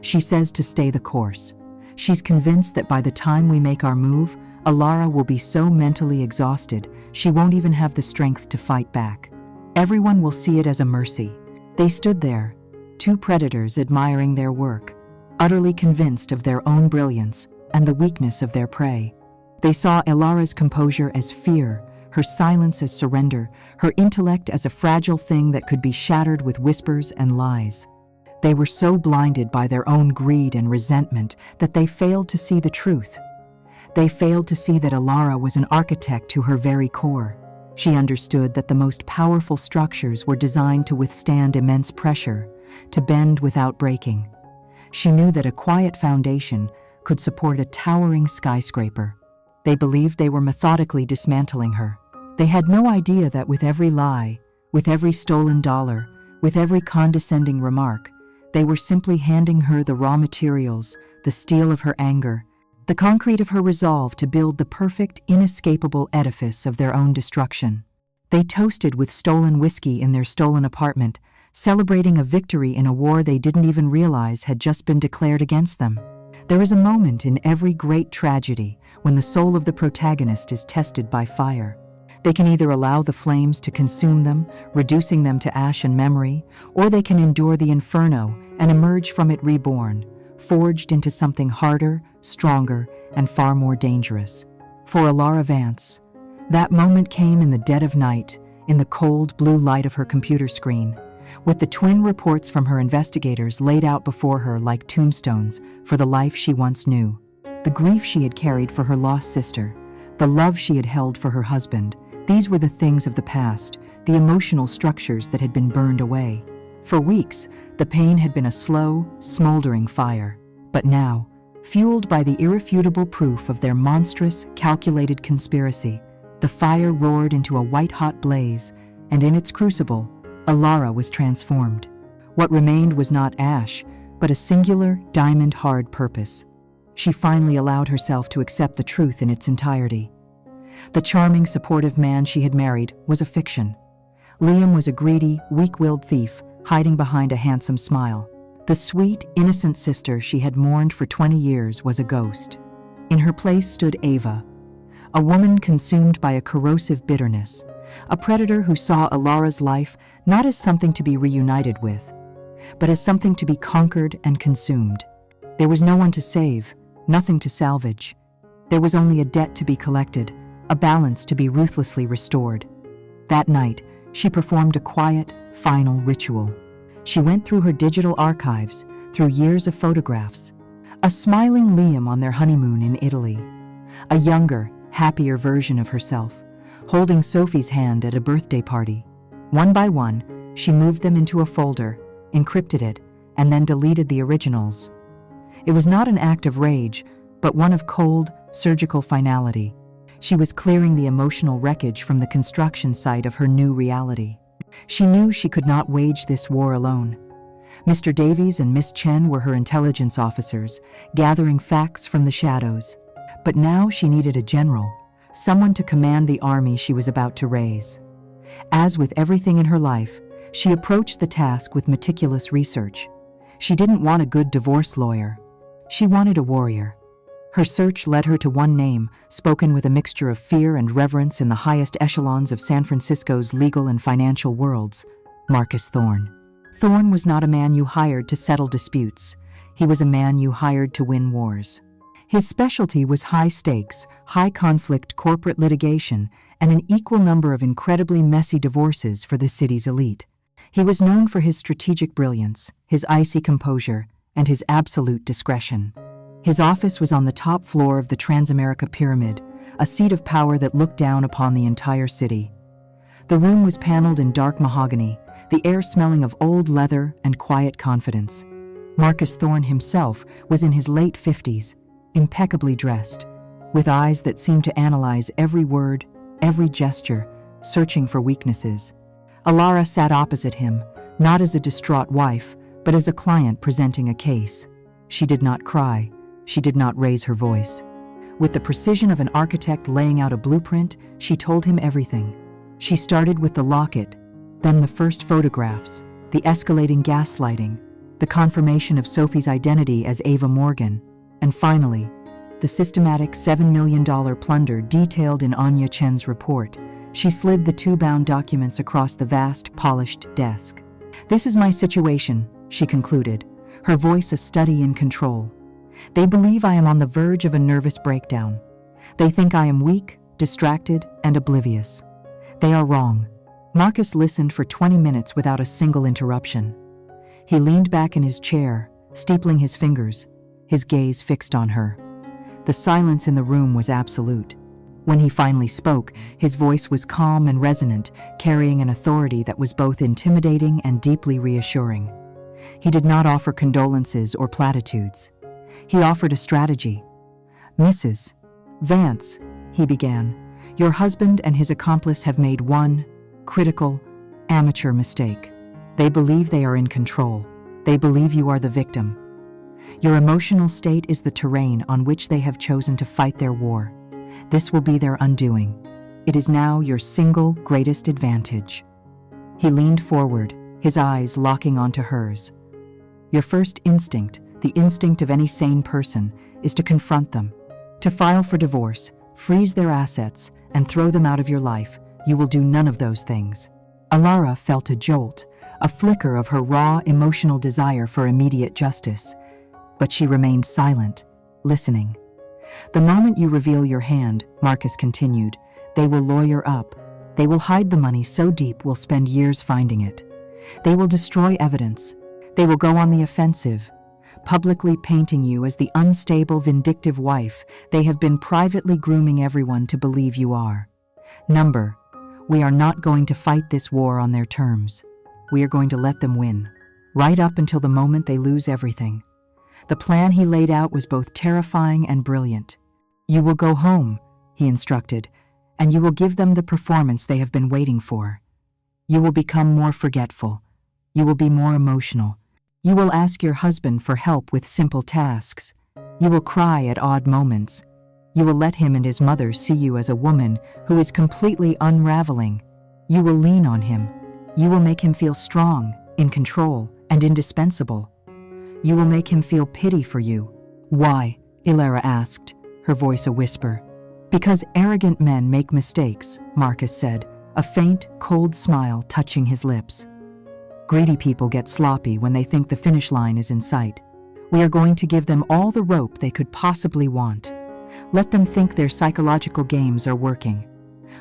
She says to stay the course. She's convinced that by the time we make our move, Ilara will be so mentally exhausted, she won't even have the strength to fight back. Everyone will see it as a mercy. They stood there, two predators admiring their work, utterly convinced of their own brilliance and the weakness of their prey. They saw Ilara's composure as fear, her silence as surrender, her intellect as a fragile thing that could be shattered with whispers and lies. They were so blinded by their own greed and resentment that they failed to see the truth. They failed to see that Ilara was an architect to her very core. She understood that the most powerful structures were designed to withstand immense pressure, to bend without breaking. She knew that a quiet foundation could support a towering skyscraper. They believed they were methodically dismantling her. They had no idea that with every lie, with every stolen dollar, with every condescending remark, they were simply handing her the raw materials, the steel of her anger, the concrete of her resolve to build the perfect, inescapable edifice of their own destruction. They toasted with stolen whiskey in their stolen apartment, celebrating a victory in a war they didn't even realize had just been declared against them. There is a moment in every great tragedy when the soul of the protagonist is tested by fire. They can either allow the flames to consume them, reducing them to ash and memory, or they can endure the inferno and emerge from it reborn, forged into something harder, stronger, and far more dangerous. For Ilara Vance, that moment came in the dead of night, in the cold blue light of her computer screen, with the twin reports from her investigators laid out before her like tombstones for the life she once knew. The grief she had carried for her lost sister, the love she had held for her husband, these were the things of the past, the emotional structures that had been burned away. For weeks, the pain had been a slow, smoldering fire. But now, Fueled by the irrefutable proof of their monstrous, calculated conspiracy, the fire roared into a white-hot blaze, and in its crucible, Alara was transformed. What remained was not ash, but a singular, diamond-hard purpose. She finally allowed herself to accept the truth in its entirety. The charming, supportive man she had married was a fiction. Liam was a greedy, weak-willed thief, hiding behind a handsome smile. The sweet, innocent sister she had mourned for 20 years was a ghost. In her place stood Ava, a woman consumed by a corrosive bitterness, a predator who saw Alara's life not as something to be reunited with, but as something to be conquered and consumed. There was no one to save, nothing to salvage. There was only a debt to be collected, a balance to be ruthlessly restored. That night, she performed a quiet, final ritual. She went through her digital archives, through years of photographs. A smiling Liam on their honeymoon in Italy. A younger, happier version of herself, holding Sophie's hand at a birthday party. One by one, she moved them into a folder, encrypted it, and then deleted the originals. It was not an act of rage, but one of cold, surgical finality. She was clearing the emotional wreckage from the construction site of her new reality. She knew she could not wage this war alone. Mr. Davies and Miss Chen were her intelligence officers, gathering facts from the shadows. But now she needed a general, someone to command the army she was about to raise. As with everything in her life, she approached the task with meticulous research. She didn't want a good divorce lawyer. She wanted a warrior. Her search led her to one name, spoken with a mixture of fear and reverence in the highest echelons of San Francisco's legal and financial worlds: Marcus Thorne. Thorne was not a man you hired to settle disputes. He was a man you hired to win wars. His specialty was high-stakes, high-conflict corporate litigation and an equal number of incredibly messy divorces for the city's elite. He was known for his strategic brilliance, his icy composure, and his absolute discretion. His office was on the top floor of the Transamerica Pyramid, a seat of power that looked down upon the entire city. The room was paneled in dark mahogany, the air smelling of old leather and quiet confidence. Marcus Thorne himself was in his late 50s, impeccably dressed, with eyes that seemed to analyze every word, every gesture, searching for weaknesses. Alara sat opposite him, not as a distraught wife, but as a client presenting a case. She did not cry. She did not raise her voice. With the precision of an architect laying out a blueprint, she told him everything. She started with the locket, then the first photographs, the escalating gaslighting, the confirmation of Sophie's identity as Ava Morgan, and finally, the systematic $7 million plunder detailed in Anya Chen's report. She slid the two bound documents across the vast, polished desk. "This is my situation," she concluded, her voice a study in control. "They believe I am on the verge of a nervous breakdown. They think I am weak, distracted, and oblivious. They are wrong." Marcus listened for 20 minutes without a single interruption. He leaned back in his chair, steepling his fingers, his gaze fixed on her. The silence in the room was absolute. When he finally spoke, his voice was calm and resonant, carrying an authority that was both intimidating and deeply reassuring. He did not offer condolences or platitudes. He offered a strategy. "Mrs. Vance," he began, "your husband and his accomplice have made one critical, amateur mistake. They believe they are in control. They believe you are the victim. Your emotional state is the terrain on which they have chosen to fight their war. This will be their undoing. It is now your single greatest advantage." He leaned forward, his eyes locking onto hers. "Your first instinct, the instinct of any sane person, is to confront them, to file for divorce, freeze their assets, and throw them out of your life. You will do none of those things." Alara felt a jolt, a flicker of her raw, emotional desire for immediate justice. But she remained silent, listening. "The moment you reveal your hand," Marcus continued, "they will lawyer up. They will hide the money so deep we'll spend years finding it. They will destroy evidence. They will go on the offensive, publicly painting you as the unstable, vindictive wife they have been privately grooming everyone to believe you are. We are not going to fight this war on their terms. We are going to let them win, right up until the moment they lose everything. The plan he laid out was both terrifying and brilliant. "You will go home," he instructed, "and you will give them the performance they have been waiting for. You will become more forgetful. You will be more emotional. You will ask your husband for help with simple tasks. You will cry at odd moments. You will let him and his mother see you as a woman who is completely unraveling. You will lean on him. You will make him feel strong, in control, and indispensable. You will make him feel pity for you." "Why?" Ilara asked, her voice a whisper. "Because arrogant men make mistakes," Marcus said, a faint, cold smile touching his lips. "Greedy people get sloppy when they think the finish line is in sight. We are going to give them all the rope they could possibly want. Let them think their psychological games are working.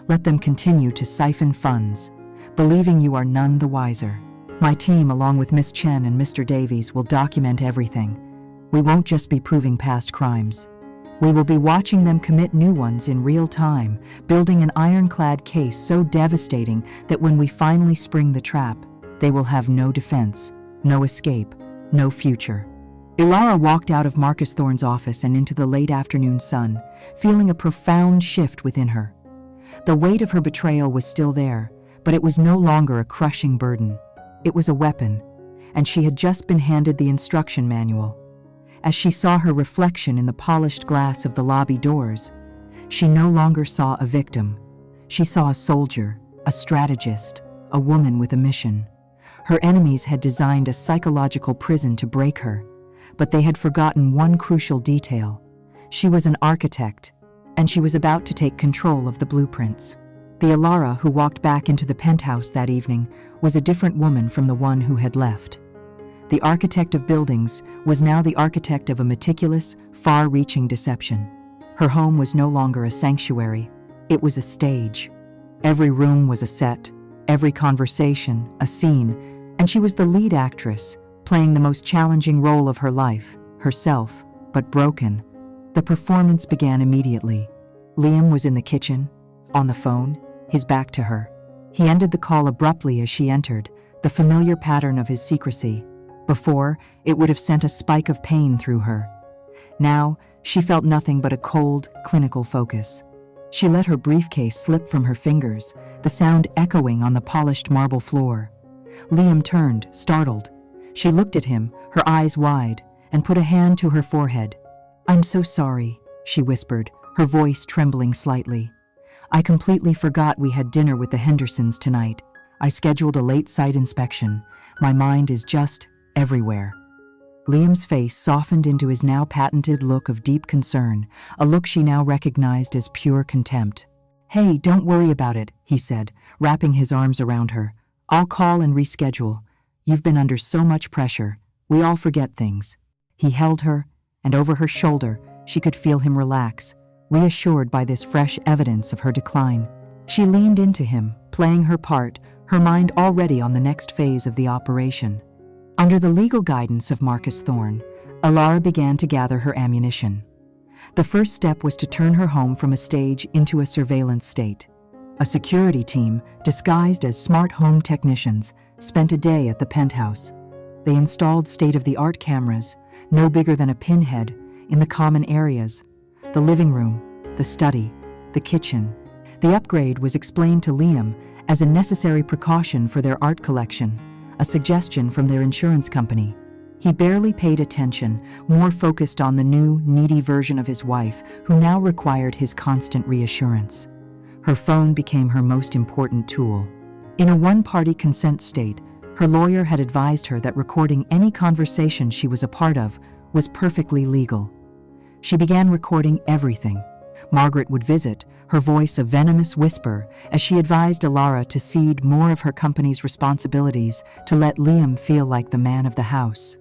Let them continue to siphon funds, believing you are none the wiser. My team, along with Miss Chen and Mr. Davies, will document everything. We won't just be proving past crimes. We will be watching them commit new ones in real time, building an ironclad case so devastating that when we finally spring the trap, they will have no defense, no escape, no future." Ilara walked out of Marcus Thorne's office and into the late afternoon sun, feeling a profound shift within her. The weight of her betrayal was still there, but it was no longer a crushing burden. It was a weapon, and she had just been handed the instruction manual. As she saw her reflection in the polished glass of the lobby doors, she no longer saw a victim. She saw a soldier, a strategist, a woman with a mission. Her enemies had designed a psychological prison to break her, but they had forgotten one crucial detail. She was an architect, and she was about to take control of the blueprints. The Ilara who walked back into the penthouse that evening was a different woman from the one who had left. The architect of buildings was now the architect of a meticulous, far-reaching deception. Her home was no longer a sanctuary, it was a stage. Every room was a set, every conversation a scene, and she was the lead actress, playing the most challenging role of her life, herself, but broken. The performance began immediately. Liam was in the kitchen, on the phone, his back to her. He ended the call abruptly as she entered, the familiar pattern of his secrecy. Before, it would have sent a spike of pain through her. Now, she felt nothing but a cold, clinical focus. She let her briefcase slip from her fingers, the sound echoing on the polished marble floor. Liam turned, startled. She looked at him, her eyes wide, and put a hand to her forehead. "I'm so sorry," she whispered, her voice trembling slightly. "I completely forgot we had dinner with the Hendersons tonight. I scheduled a late site inspection. My mind is just everywhere." Liam's face softened into his now patented look of deep concern, a look she now recognized as pure contempt. "Hey, don't worry about it," he said, wrapping his arms around her. "I'll call and reschedule. You've been under so much pressure. We all forget things." He held her, and over her shoulder, she could feel him relax, reassured by this fresh evidence of her decline. She leaned into him, playing her part, her mind already on the next phase of the operation. Under the legal guidance of Marcus Thorne, Ilara began to gather her ammunition. The first step was to turn her home from a stage into a surveillance state. A security team, disguised as smart home technicians, spent a day at the penthouse. They installed state-of-the-art cameras, no bigger than a pinhead, in the common areas, the living room, the study, the kitchen. The upgrade was explained to Liam as a necessary precaution for their art collection, a suggestion from their insurance company. He barely paid attention, more focused on the new, needy version of his wife, who now required his constant reassurance. Her phone became her most important tool. In a one-party consent state, her lawyer had advised her that recording any conversation she was a part of was perfectly legal. She began recording everything. Margaret would visit, her voice a venomous whisper, as she advised Ilara to cede more of her company's responsibilities to let Liam feel like the man of the house.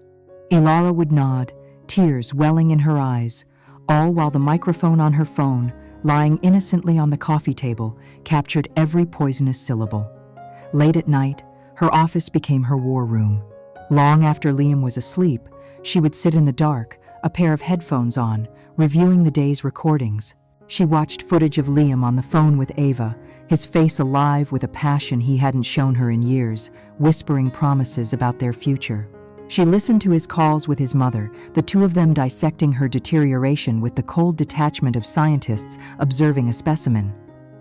Ilara would nod, tears welling in her eyes, all while the microphone on her phone, lying innocently on the coffee table, captured every poisonous syllable. Late at night, her office became her war room. Long after Liam was asleep, she would sit in the dark, a pair of headphones on, reviewing the day's recordings. She watched footage of Liam on the phone with Ava, his face alive with a passion he hadn't shown her in years, whispering promises about their future. She listened to his calls with his mother, the two of them dissecting her deterioration with the cold detachment of scientists observing a specimen.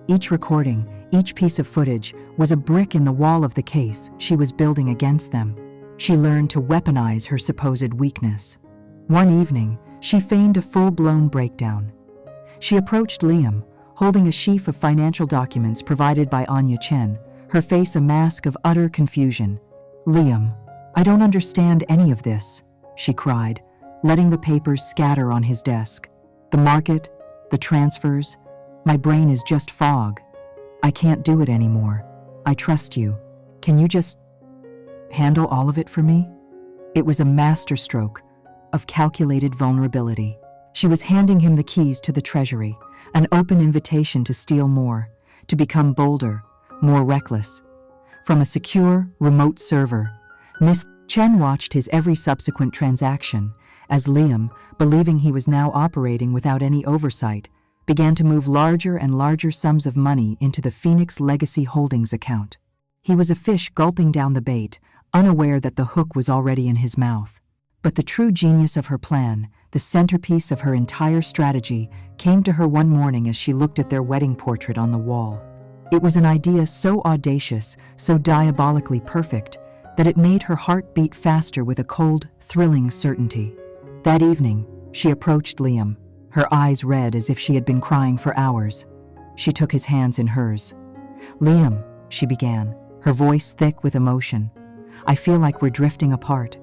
Each recording, each piece of footage, was a brick in the wall of the case she was building against them. She learned to weaponize her supposed weakness. One evening, she feigned a full-blown breakdown. She approached Liam, holding a sheaf of financial documents provided by Anya Chen, her face a mask of utter confusion. "Liam, I don't understand any of this," she cried, letting the papers scatter on his desk. "The market, the transfers, my brain is just fog. I can't do it anymore. I trust you. Can you just handle all of it for me?" It was a masterstroke of calculated vulnerability. She was handing him the keys to the treasury, an open invitation to steal more, to become bolder, more reckless. From a secure, remote server, Miss Chen watched his every subsequent transaction as Liam, believing he was now operating without any oversight, began to move larger and larger sums of money into the Phoenix Legacy Holdings account. He was a fish gulping down the bait, unaware that the hook was already in his mouth. But the true genius of her plan, the centerpiece of her entire strategy, came to her one morning as she looked at their wedding portrait on the wall. It was an idea so audacious, so diabolically perfect, that it made her heart beat faster with a cold, thrilling certainty. That evening, she approached Liam, her eyes red as if she had been crying for hours. She took his hands in hers. "Liam," she began, her voice thick with emotion, "I feel like we're drifting apart.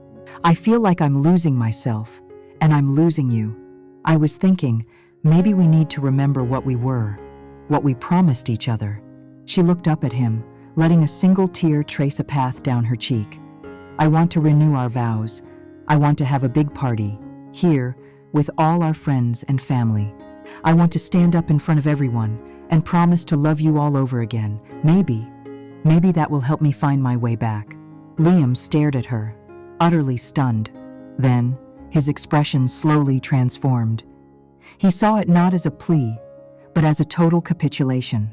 I feel like I'm losing myself, and I'm losing you. I was thinking, maybe we need to remember what we were, what we promised each other." She looked up at him, letting a single tear trace a path down her cheek. "I want to renew our vows. I want to have a big party, here, with all our friends and family. I want to stand up in front of everyone and promise to love you all over again. Maybe that will help me find my way back." Liam stared at her, utterly stunned. Then, his expression slowly transformed. He saw it not as a plea, but as a total capitulation.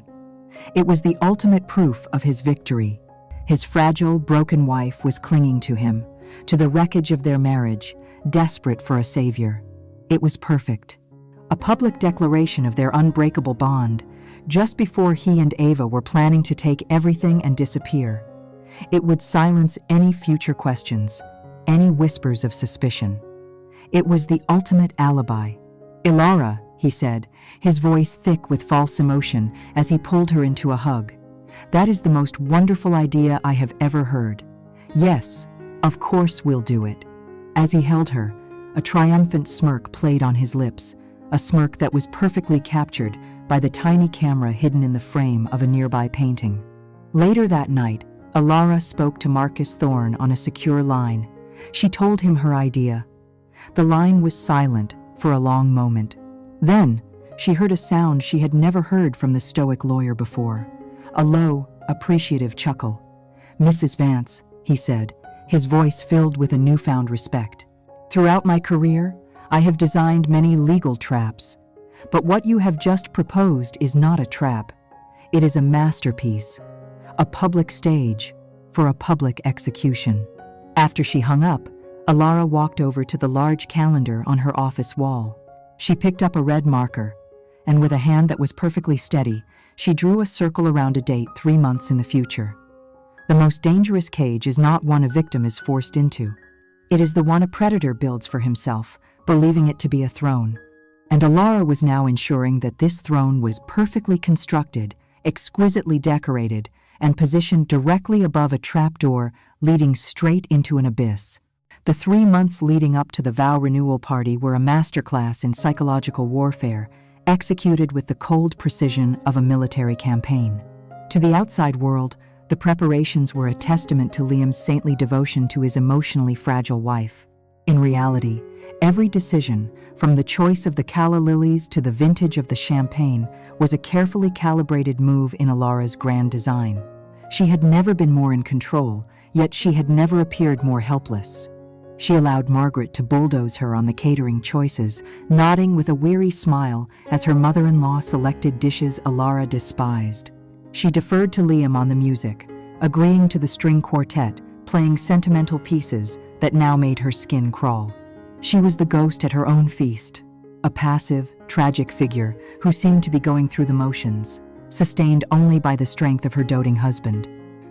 It was the ultimate proof of his victory. His fragile, broken wife was clinging to him, to the wreckage of their marriage, desperate for a savior. It was perfect. A public declaration of their unbreakable bond, just before he and Ava were planning to take everything and disappear. It would silence any future questions, any whispers of suspicion. It was the ultimate alibi. "Ilara," he said, his voice thick with false emotion as he pulled her into a hug. "That is the most wonderful idea I have ever heard. Yes, of course we'll do it." As he held her, a triumphant smirk played on his lips, a smirk that was perfectly captured by the tiny camera hidden in the frame of a nearby painting. Later that night, Ilara spoke to Marcus Thorne on a secure line. She told him her idea. The line was silent for a long moment. Then, she heard a sound she had never heard from the stoic lawyer before. A low, appreciative chuckle. "Mrs. Vance," he said, his voice filled with a newfound respect. "Throughout my career, I have designed many legal traps. But what you have just proposed is not a trap. It is a masterpiece, a public stage for a public execution." After she hung up, Ilara walked over to the large calendar on her office wall. She picked up a red marker, and with a hand that was perfectly steady, she drew a circle around a date 3 months in the future. The most dangerous cage is not one a victim is forced into. It is the one a predator builds for himself, believing it to be a throne. And Ilara was now ensuring that this throne was perfectly constructed, exquisitely decorated, and positioned directly above a trapdoor leading straight into an abyss. The 3 months leading up to the vow renewal party were a masterclass in psychological warfare, executed with the cold precision of a military campaign. To the outside world, the preparations were a testament to Liam's saintly devotion to his emotionally fragile wife. In reality, every decision, from the choice of the calla lilies to the vintage of the champagne, was a carefully calibrated move in Ilara's grand design. She had never been more in control, yet she had never appeared more helpless. She allowed Margaret to bulldoze her on the catering choices, nodding with a weary smile as her mother-in-law selected dishes Ilara despised. She deferred to Liam on the music, agreeing to the string quartet, playing sentimental pieces that now made her skin crawl. She was the ghost at her own feast, a passive, tragic figure who seemed to be going through the motions, sustained only by the strength of her doting husband.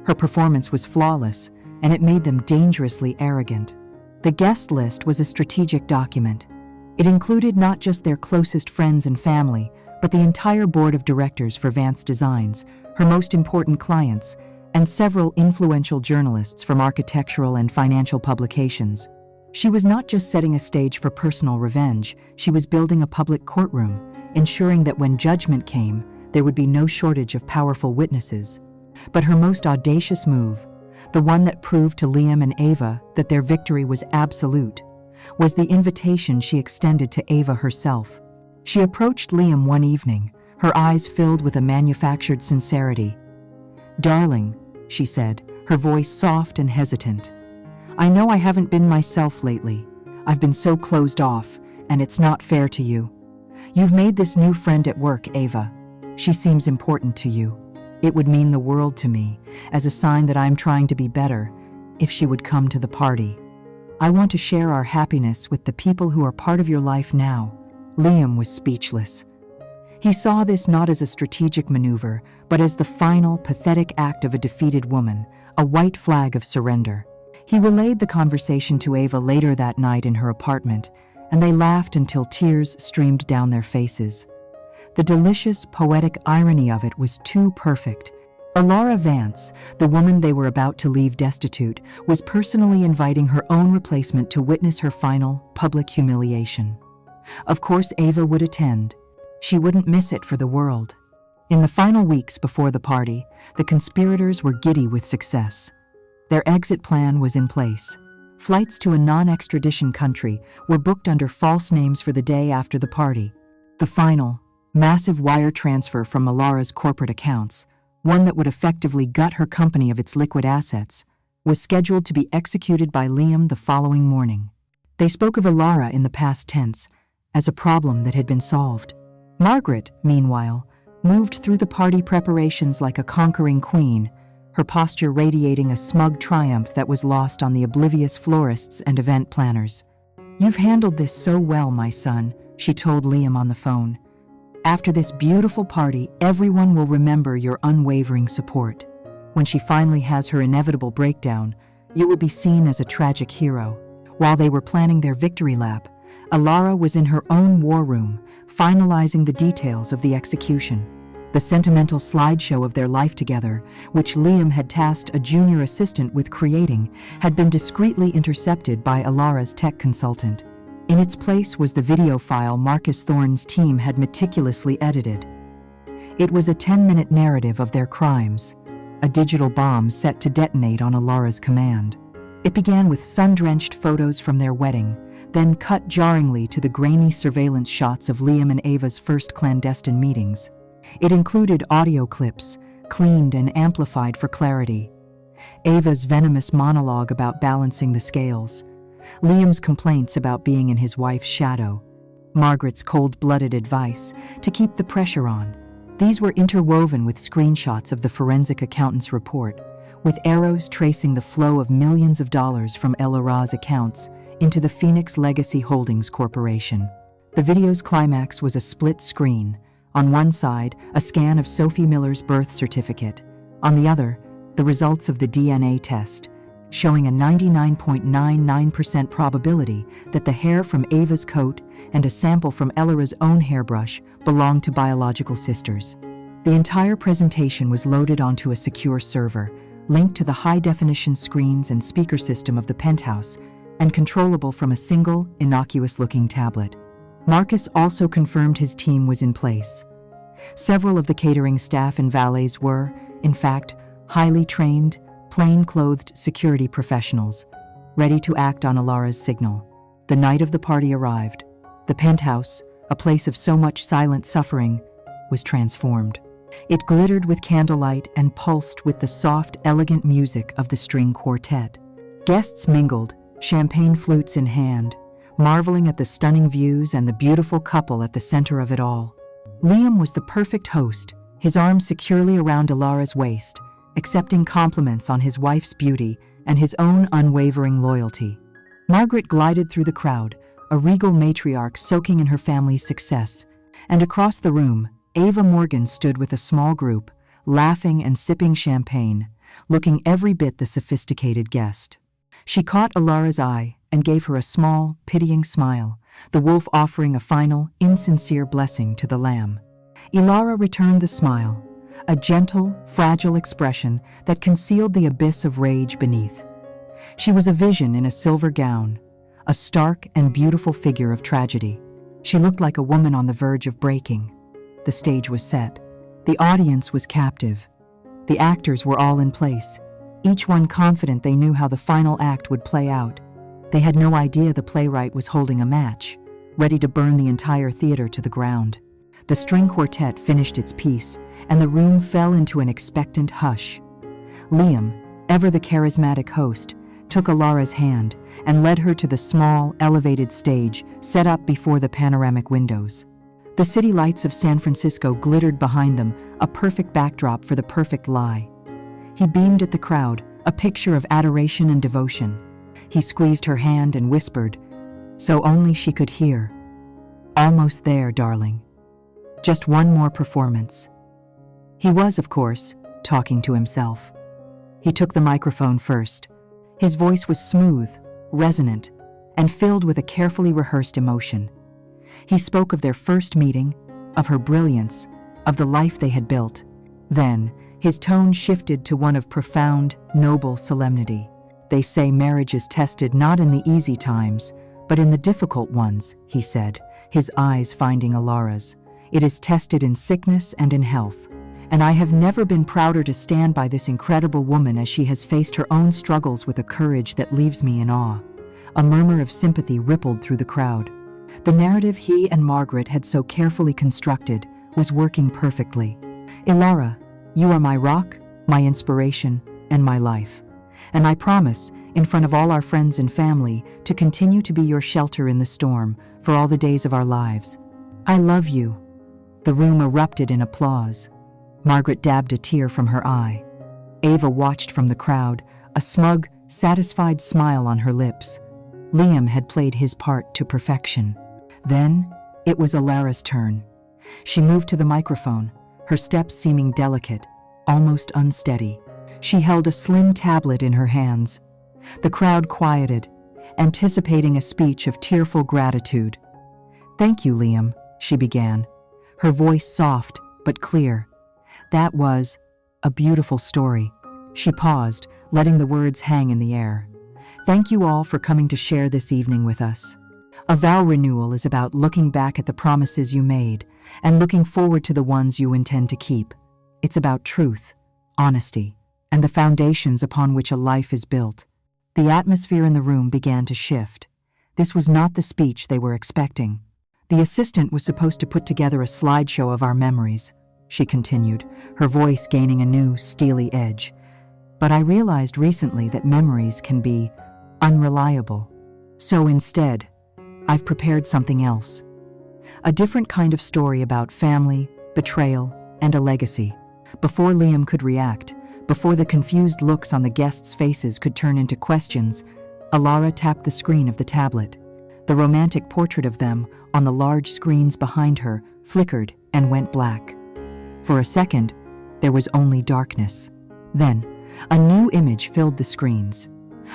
Her performance was flawless, and it made them dangerously arrogant. The guest list was a strategic document. It included not just their closest friends and family, but the entire board of directors for Vance Designs, her most important clients, and several influential journalists from architectural and financial publications. She was not just setting a stage for personal revenge, she was building a public courtroom, ensuring that when judgment came, there would be no shortage of powerful witnesses. But her most audacious move, the one that proved to Liam and Ava that their victory was absolute, was the invitation she extended to Ava herself. She approached Liam one evening, her eyes filled with a manufactured sincerity. "Darling," she said, her voice soft and hesitant, "I know I haven't been myself lately. I've been so closed off, and it's not fair to you. You've made this new friend at work, Ava. She seems important to you. It would mean the world to me, as a sign that I'm trying to be better, if she would come to the party. I want to share our happiness with the people who are part of your life now." Liam was speechless. He saw this not as a strategic maneuver, but as the final, pathetic act of a defeated woman, a white flag of surrender. He relayed the conversation to Ava later that night in her apartment, and they laughed until tears streamed down their faces. The delicious, poetic irony of it was too perfect. Alara Vance, the woman they were about to leave destitute, was personally inviting her own replacement to witness her final, public humiliation. Of course, Ava would attend. She wouldn't miss it for the world. In the final weeks before the party, the conspirators were giddy with success. Their exit plan was in place. Flights to a non-extradition country were booked under false names for the day after the party. The final, massive wire transfer from Alara's corporate accounts, one that would effectively gut her company of its liquid assets, was scheduled to be executed by Liam the following morning. They spoke of Alara in the past tense, as a problem that had been solved. Margaret, meanwhile, moved through the party preparations like a conquering queen, her posture radiating a smug triumph that was lost on the oblivious florists and event planners. "You've handled this so well, my son," she told Liam on the phone. "After this beautiful party, everyone will remember your unwavering support. When she finally has her inevitable breakdown, you will be seen as a tragic hero." While they were planning their victory lap, Alara was in her own war room, finalizing the details of the execution. The sentimental slideshow of their life together, which Liam had tasked a junior assistant with creating, had been discreetly intercepted by Alara's tech consultant. In its place was the video file Marcus Thorne's team had meticulously edited. It was a 10-minute narrative of their crimes, a digital bomb set to detonate on Alara's command. It began with sun-drenched photos from their wedding, then cut jarringly to the grainy surveillance shots of Liam and Ava's first clandestine meetings. It included audio clips, cleaned and amplified for clarity. Ava's venomous monologue about balancing the scales, Liam's complaints about being in his wife's shadow, Margaret's cold-blooded advice to keep the pressure on. These were interwoven with screenshots of the forensic accountant's report, with arrows tracing the flow of millions of dollars from Alara's accounts into the Phoenix Legacy Holdings Corporation. The video's climax was a split screen. On one side, a scan of Sophie Miller's birth certificate. On the other, the results of the DNA test, showing a 99.99% probability that the hair from Ava's coat and a sample from Alara's own hairbrush belonged to biological sisters. The entire presentation was loaded onto a secure server, linked to the high-definition screens and speaker system of the penthouse, and controllable from a single, innocuous-looking tablet. Marcus also confirmed his team was in place. Several of the catering staff and valets were, in fact, highly trained, plain-clothed security professionals, ready to act on Alara's signal. The night of the party arrived. The penthouse, a place of so much silent suffering, was transformed. It glittered with candlelight and pulsed with the soft, elegant music of the string quartet. Guests mingled, champagne flutes in hand, marveling at the stunning views and the beautiful couple at the center of it all. Liam was the perfect host, his arms securely around Alara's waist, accepting compliments on his wife's beauty and his own unwavering loyalty. Margaret glided through the crowd, a regal matriarch soaking in her family's success, and across the room, Ava Morgan stood with a small group, laughing and sipping champagne, looking every bit the sophisticated guest. She caught Alara's eye and gave her a small, pitying smile, the wolf offering a final, insincere blessing to the lamb. Ilara returned the smile, a gentle, fragile expression that concealed the abyss of rage beneath. She was a vision in a silver gown, a stark and beautiful figure of tragedy. She looked like a woman on the verge of breaking. The stage was set. The audience was captive. The actors were all in place, each one confident they knew how the final act would play out. They had no idea the playwright was holding a match, ready to burn the entire theater to the ground. The string quartet finished its piece, and the room fell into an expectant hush. Liam, ever the charismatic host, took Alara's hand and led her to the small, elevated stage set up before the panoramic windows. The city lights of San Francisco glittered behind them, a perfect backdrop for the perfect lie. He beamed at the crowd, a picture of adoration and devotion. He squeezed her hand and whispered, so only she could hear, "Almost there, darling. Just one more performance." He was, of course, talking to himself. He took the microphone first. His voice was smooth, resonant, and filled with a carefully rehearsed emotion. He spoke of their first meeting, of her brilliance, of the life they had built. Then, his tone shifted to one of profound, noble solemnity. "They say marriage is tested not in the easy times, but in the difficult ones," he said, his eyes finding Alara's. "It is tested in sickness and in health. And I have never been prouder to stand by this incredible woman as she has faced her own struggles with a courage that leaves me in awe." A murmur of sympathy rippled through the crowd. The narrative he and Margaret had so carefully constructed was working perfectly. "Ilara, you are my rock, my inspiration, and my life. And I promise, in front of all our friends and family, to continue to be your shelter in the storm for all the days of our lives. I love you." The room erupted in applause. Margaret dabbed a tear from her eye. Ava watched from the crowd, a smug, satisfied smile on her lips. Liam had played his part to perfection. Then, it was Alara's turn. She moved to the microphone, her steps seeming delicate, almost unsteady. She held a slim tablet in her hands. The crowd quieted, anticipating a speech of tearful gratitude. "Thank you, Liam," she began, her voice soft but clear. "That was a beautiful story." She paused, letting the words hang in the air. "Thank you all for coming to share this evening with us. A vow renewal is about looking back at the promises you made and looking forward to the ones you intend to keep. It's about truth, honesty, and the foundations upon which a life is built." The atmosphere in the room began to shift. This was not the speech they were expecting. "The assistant was supposed to put together a slideshow of our memories," she continued, her voice gaining a new, steely edge. "But I realized recently that memories can be unreliable. So instead, I've prepared something else. A different kind of story about family, betrayal, and a legacy." Before Liam could react, before the confused looks on the guests' faces could turn into questions, Alara tapped the screen of the tablet. The romantic portrait of them on the large screens behind her flickered and went black. For a second, there was only darkness. Then, a new image filled the screens.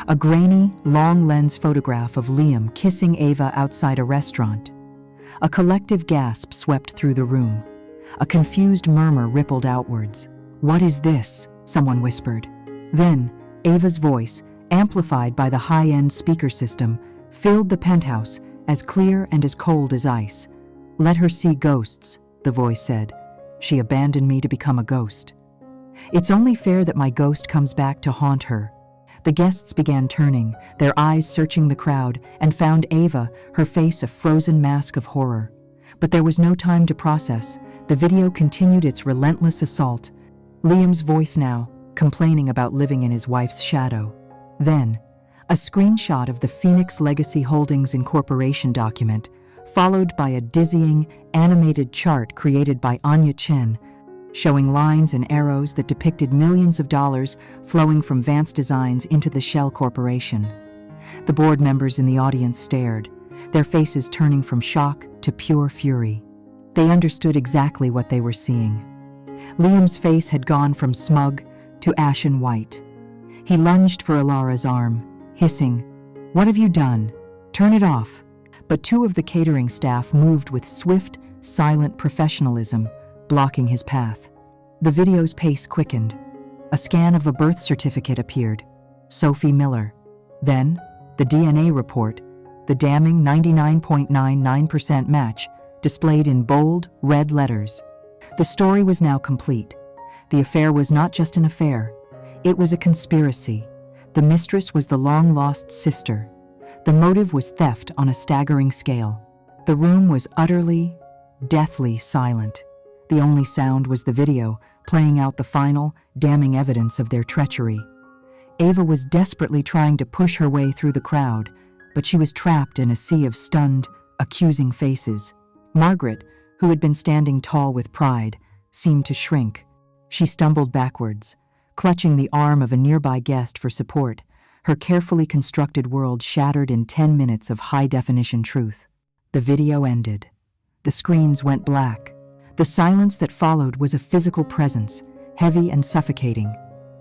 A grainy, long-lens photograph of Liam kissing Ava outside a restaurant. A collective gasp swept through the room. A confused murmur rippled outwards. "What is this?" someone whispered. Then, Ava's voice, amplified by the high-end speaker system, filled the penthouse, as clear and as cold as ice. "Let her see ghosts," the voice said. "She abandoned me to become a ghost. It's only fair that my ghost comes back to haunt her." The guests began turning, their eyes searching the crowd, and found Ava, her face a frozen mask of horror. But there was no time to process. The video continued its relentless assault. Liam's voice now, complaining about living in his wife's shadow. Then, a screenshot of the Phoenix Legacy Holdings Incorporation document, followed by a dizzying, animated chart created by Anya Chen. showing lines and arrows that depicted millions of dollars flowing from Vance Designs into the Shell Corporation. The board members in the audience stared, their faces turning from shock to pure fury. They understood exactly what they were seeing. Liam's face had gone from smug to ashen white. He lunged for Alara's arm, hissing, "What have you done? Turn it off." But two of the catering staff moved with swift, silent professionalism, blocking his path. The video's pace quickened. A scan of a birth certificate appeared. Sophie Miller. Then, the DNA report, the damning 99.99% match, displayed in bold, red letters. The story was now complete. The affair was not just an affair. It was a conspiracy. The mistress was the long-lost sister. The motive was theft on a staggering scale. The room was utterly, deathly silent. The only sound was the video, playing out the final, damning evidence of their treachery. Ava was desperately trying to push her way through the crowd, but she was trapped in a sea of stunned, accusing faces. Margaret, who had been standing tall with pride, seemed to shrink. She stumbled backwards, clutching the arm of a nearby guest for support, her carefully constructed world shattered in 10 minutes of high-definition truth. The video ended. The screens went black. The silence that followed was a physical presence, heavy and suffocating.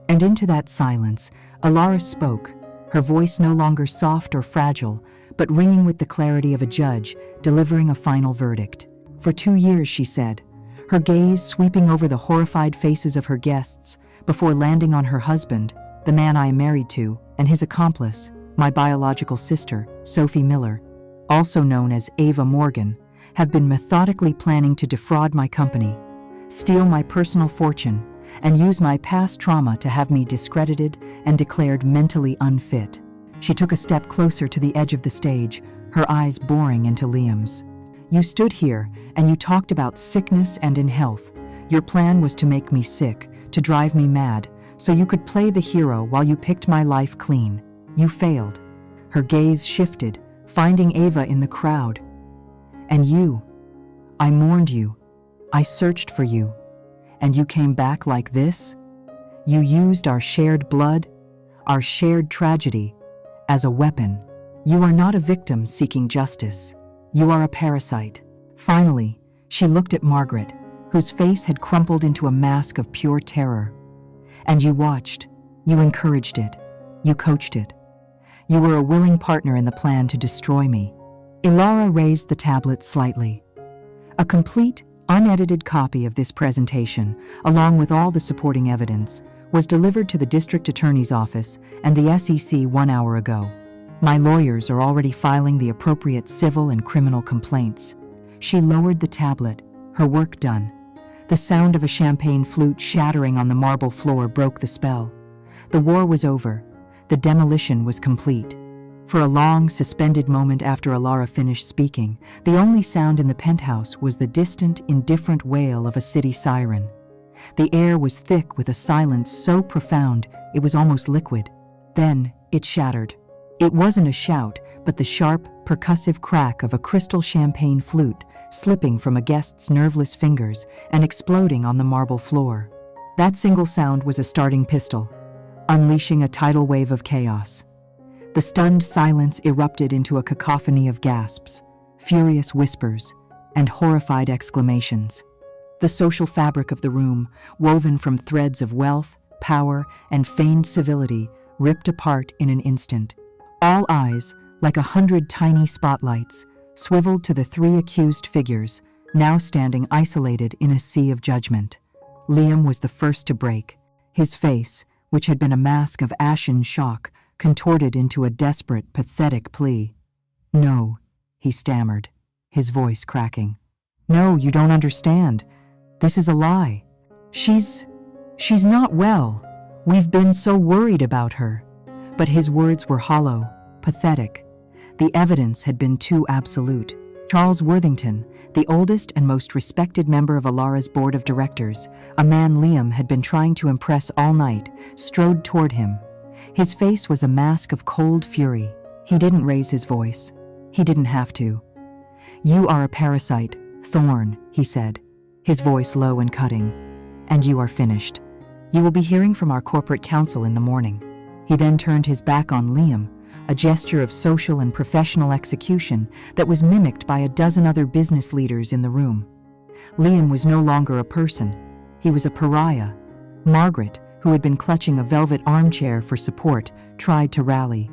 And into that silence, Alara spoke, her voice no longer soft or fragile, but ringing with the clarity of a judge delivering a final verdict. "For 2 years," she said, her gaze sweeping over the horrified faces of her guests before landing on her husband, the man I am married to, and his accomplice, my biological sister, Sophie Miller, also known as Ava Morgan, have been methodically planning to defraud my company, steal my personal fortune, and use my past trauma to have me discredited and declared mentally unfit. She took a step closer to the edge of the stage, her eyes boring into Liam's. "You stood here and you talked about sickness and in health. Your plan was to make me sick, to drive me mad, so you could play the hero while you picked my life clean. You failed." Her gaze shifted, finding Ava in the crowd. "And you, I mourned you. I searched for you. And you came back like this? You used our shared blood, our shared tragedy, as a weapon. You are not a victim seeking justice. You are a parasite." Finally, she looked at Margaret, whose face had crumpled into a mask of pure terror. "And you watched. You encouraged it. You coached it. You were a willing partner in the plan to destroy me." Ilara raised the tablet slightly. A complete, unedited copy of this presentation, along with all the supporting evidence, was delivered to the district attorney's office and the SEC 1 hour ago. "My lawyers are already filing the appropriate civil and criminal complaints." She lowered the tablet, her work done. The sound of a champagne flute shattering on the marble floor broke the spell. The war was over. The demolition was complete. For a long, suspended moment after Alara finished speaking, the only sound in the penthouse was the distant, indifferent wail of a city siren. The air was thick with a silence so profound it was almost liquid. Then it shattered. It wasn't a shout, but the sharp, percussive crack of a crystal champagne flute slipping from a guest's nerveless fingers and exploding on the marble floor. That single sound was a starting pistol, unleashing a tidal wave of chaos. The stunned silence erupted into a cacophony of gasps, furious whispers, and horrified exclamations. The social fabric of the room, woven from threads of wealth, power, and feigned civility, ripped apart in an instant. All eyes, like 100 tiny spotlights, swiveled to the 3 accused figures, now standing isolated in a sea of judgment. Liam was the first to break. His face, which had been a mask of ashen shock, contorted into a desperate, pathetic plea. "No," he stammered, his voice cracking. "No, you don't understand. This is a lie. She's not well. We've been so worried about her." But his words were hollow, pathetic. The evidence had been too absolute. Charles Worthington, the oldest and most respected member of Alara's board of directors, a man Liam had been trying to impress all night, strode toward him. His face was a mask of cold fury. He didn't raise his voice. He didn't have to. "You are a parasite, Thorne," he said, his voice low and cutting. and you are finished. You will be hearing from our corporate counsel in the morning." He then turned his back on Liam, a gesture of social and professional execution that was mimicked by a dozen other business leaders in the room. Liam was no longer a person. He was a pariah. Margaret, who had been clutching a velvet armchair for support, tried to rally.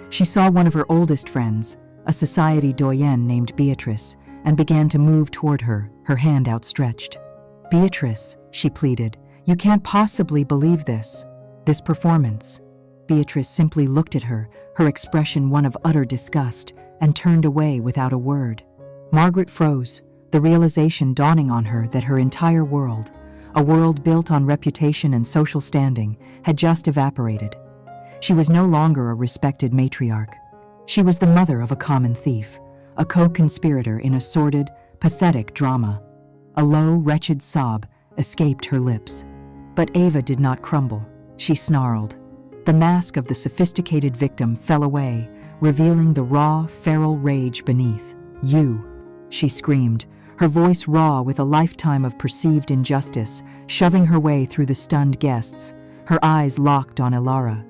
She saw one of her oldest friends, a society doyenne named Beatrice, and began to move toward her, her hand outstretched. "Beatrice," she pleaded, "you can't possibly believe this performance." Beatrice simply looked at her, her expression one of utter disgust, and turned away without a word. Margaret froze, the realization dawning on her that her entire world, a world built on reputation and social standing, had just evaporated. She was no longer a respected matriarch. She was the mother of a common thief, a co-conspirator in a sordid, pathetic drama. A low, wretched sob escaped her lips. But Ava did not crumble. She snarled. The mask of the sophisticated victim fell away, revealing the raw, feral rage beneath. "You," she screamed, her voice raw with a lifetime of perceived injustice, shoving her way through the stunned guests, her eyes locked on Elara.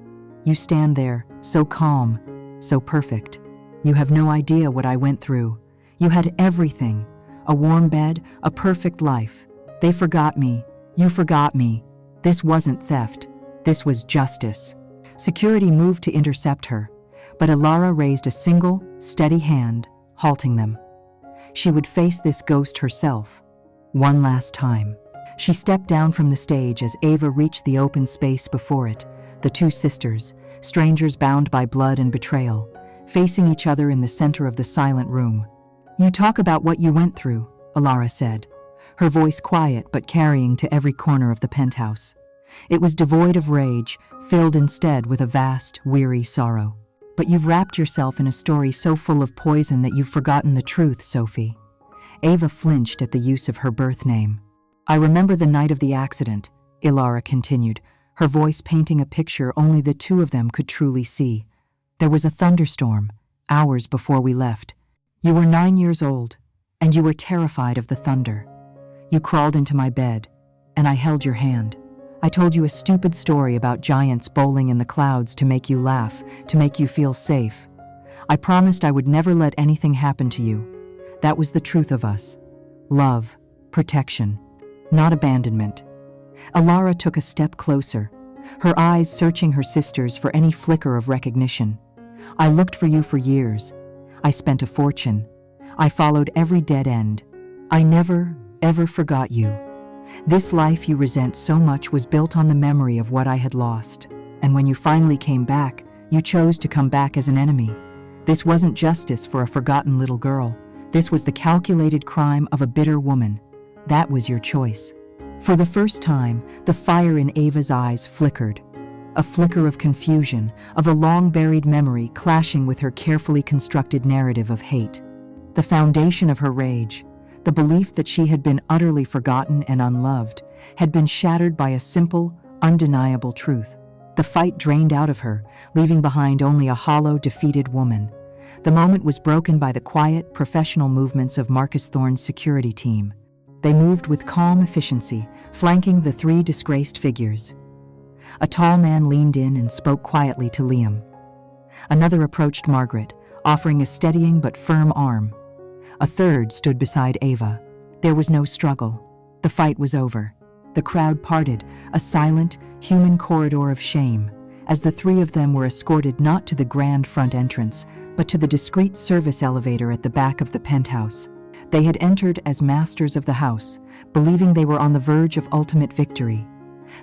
"You stand there, so calm, so perfect. You have no idea what I went through. You had everything, a warm bed, a perfect life. They forgot me. You forgot me. This wasn't theft. This was justice." Security moved to intercept her, but Elara raised a single, steady hand, halting them. She would face this ghost herself, one last time. She stepped down from the stage as Ava reached the open space before it, the two sisters, strangers bound by blood and betrayal, facing each other in the center of the silent room. "You talk about what you went through," Elara said, her voice quiet but carrying to every corner of the penthouse. It was devoid of rage, filled instead with a vast, weary sorrow. "But you've wrapped yourself in a story so full of poison that you've forgotten the truth, Sophie." Ava flinched at the use of her birth name. "I remember the night of the accident," Elara continued, her voice painting a picture only the two of them could truly see. "There was a thunderstorm, hours before we left. You were 9 years old, and you were terrified of the thunder. You crawled into my bed, and I held your hand. I told you a stupid story about giants bowling in the clouds to make you laugh, to make you feel safe. I promised I would never let anything happen to you. That was the truth of us. Love, protection, not abandonment." Elara took a step closer, her eyes searching her sisters for any flicker of recognition. "I looked for you for years. I spent a fortune. I followed every dead end. I never, ever forgot you. This life you resent so much was built on the memory of what I had lost. And when you finally came back, you chose to come back as an enemy. This wasn't justice for a forgotten little girl. This was the calculated crime of a bitter woman. That was your choice." For the first time, the fire in Ava's eyes flickered. A flicker of confusion, of a long-buried memory clashing with her carefully constructed narrative of hate. The foundation of her rage, the belief that she had been utterly forgotten and unloved, had been shattered by a simple, undeniable truth. The fight drained out of her, leaving behind only a hollow, defeated woman. The moment was broken by the quiet, professional movements of Marcus Thorne's security team. They moved with calm efficiency, flanking the three disgraced figures. A tall man leaned in and spoke quietly to Liam. Another approached Margaret, offering a steadying but firm arm. A third stood beside Ava. There was no struggle. The fight was over. The crowd parted, a silent, human corridor of shame, as the three of them were escorted not to the grand front entrance, but to the discreet service elevator at the back of the penthouse. They had entered as masters of the house, believing they were on the verge of ultimate victory.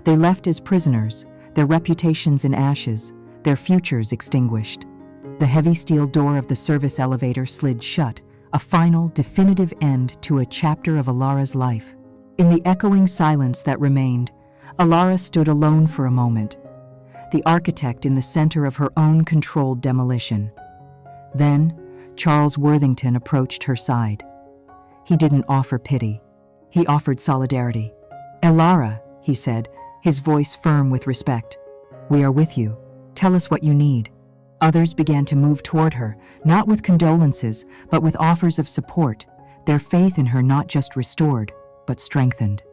They left as prisoners, their reputations in ashes, their futures extinguished. The heavy steel door of the service elevator slid shut, a final, definitive end to a chapter of Elara's life. In the echoing silence that remained, Elara stood alone for a moment, the architect in the center of her own controlled demolition. Then, Charles Worthington approached her side. He didn't offer pity. He offered solidarity. "Elara," he said, his voice firm with respect. "We are with you. Tell us what you need." Others began to move toward her, not with condolences, but with offers of support, their faith in her not just restored, but strengthened.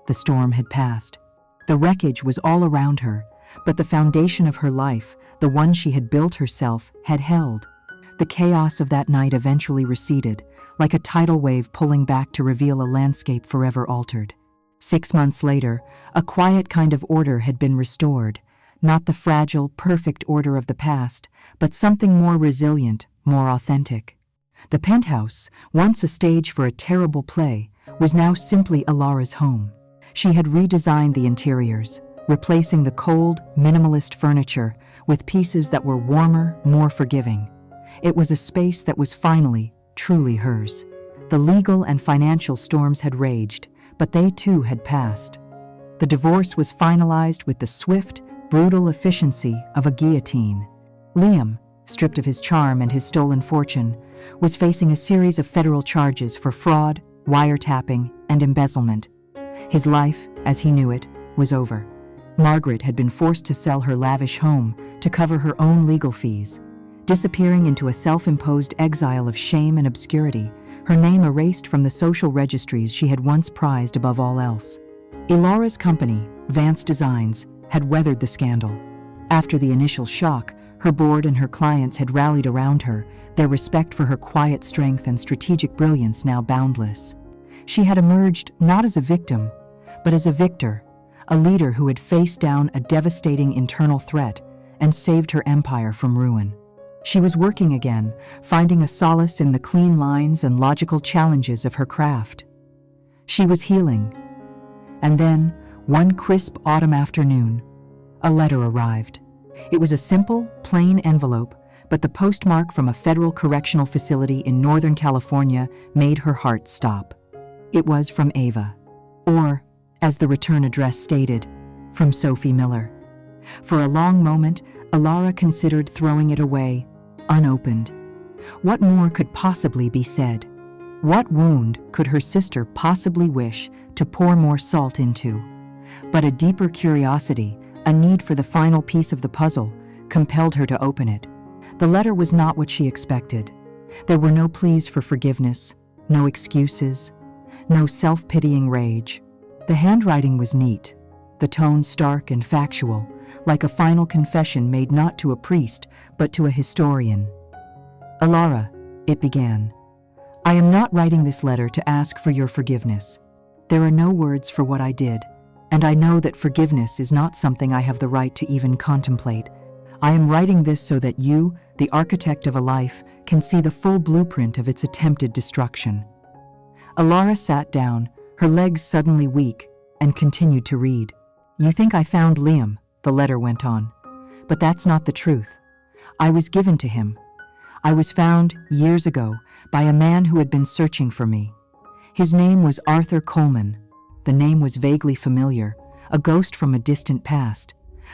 the storm had passed. The wreckage was all around her, but the foundation of her life, the one she had built herself, had held. The chaos of that night eventually receded, like a tidal wave pulling back to reveal a landscape forever altered. 6 months later, a quiet kind of order had been restored, not the fragile, perfect order of the past, but something more resilient, more authentic. The penthouse, once a stage for a terrible play, was now simply Alara's home. She had redesigned the interiors, replacing the cold, minimalist furniture with pieces that were warmer, more forgiving. It was a space that was finally, truly hers. The legal and financial storms had raged, but they too had passed. The divorce was finalized with the swift, brutal efficiency of a guillotine. Liam, stripped of his charm and his stolen fortune, was facing a series of federal charges for fraud, wiretapping, and embezzlement. His life, as he knew it, was over. Margaret had been forced to sell her lavish home to cover her own legal fees. Disappearing into a self-imposed exile of shame and obscurity, her name erased from the social registries she had once prized above all else. Alara's company, Vance Designs, had weathered the scandal. After the initial shock, her board and her clients had rallied around her, their respect for her quiet strength and strategic brilliance now boundless. She had emerged not as a victim, but as a victor, a leader who had faced down a devastating internal threat and saved her empire from ruin. She was working again, finding a solace in the clean lines and logical challenges of her craft. She was healing. And then, one crisp autumn afternoon, a letter arrived. It was a simple, plain envelope, but the postmark from a federal correctional facility in Northern California made her heart stop. It was from Ava, or, as the return address stated, from Sophie Miller. For a long moment, Alara considered throwing it away, unopened. What more could possibly be said? What wound could her sister possibly wish to pour more salt into? But a deeper curiosity, a need for the final piece of the puzzle, compelled her to open it. The letter was not what she expected. There were no pleas for forgiveness, no excuses, no self-pitying rage. The handwriting was neat, the tone stark and factual, like a final confession made not to a priest, but to a historian. Alara, it began, I am not writing this letter to ask for your forgiveness. There are no words for what I did, and I know that forgiveness is not something I have the right to even contemplate. I am writing this so that you, the architect of a life, can see the full blueprint of its attempted destruction. Alara sat down, her legs suddenly weak, and continued to read. You think I found Liam, the letter went on. But that's not the truth. I was given to him. I was found, years ago, by a man who had been searching for me. His name was Arthur Coleman. The name was vaguely familiar, a ghost from a distant past.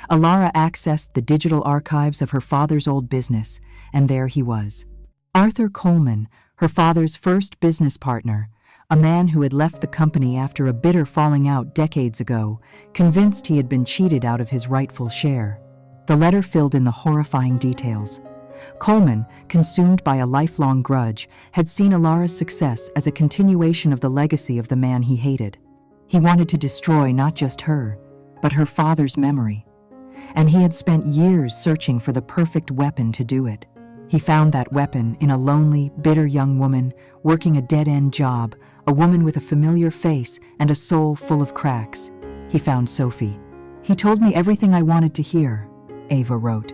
Alara accessed the digital archives of her father's old business, and there he was. Arthur Coleman, her father's first business partner, a man who had left the company after a bitter falling out decades ago, convinced he had been cheated out of his rightful share. The letter filled in the horrifying details. Coleman, consumed by a lifelong grudge, had seen Alara's success as a continuation of the legacy of the man he hated. He wanted to destroy not just her, but her father's memory. And he had spent years searching for the perfect weapon to do it. He found that weapon in a lonely, bitter young woman working a dead-end job, a woman with a familiar face and a soul full of cracks. He found Sophie. He told me everything I wanted to hear, Ava wrote.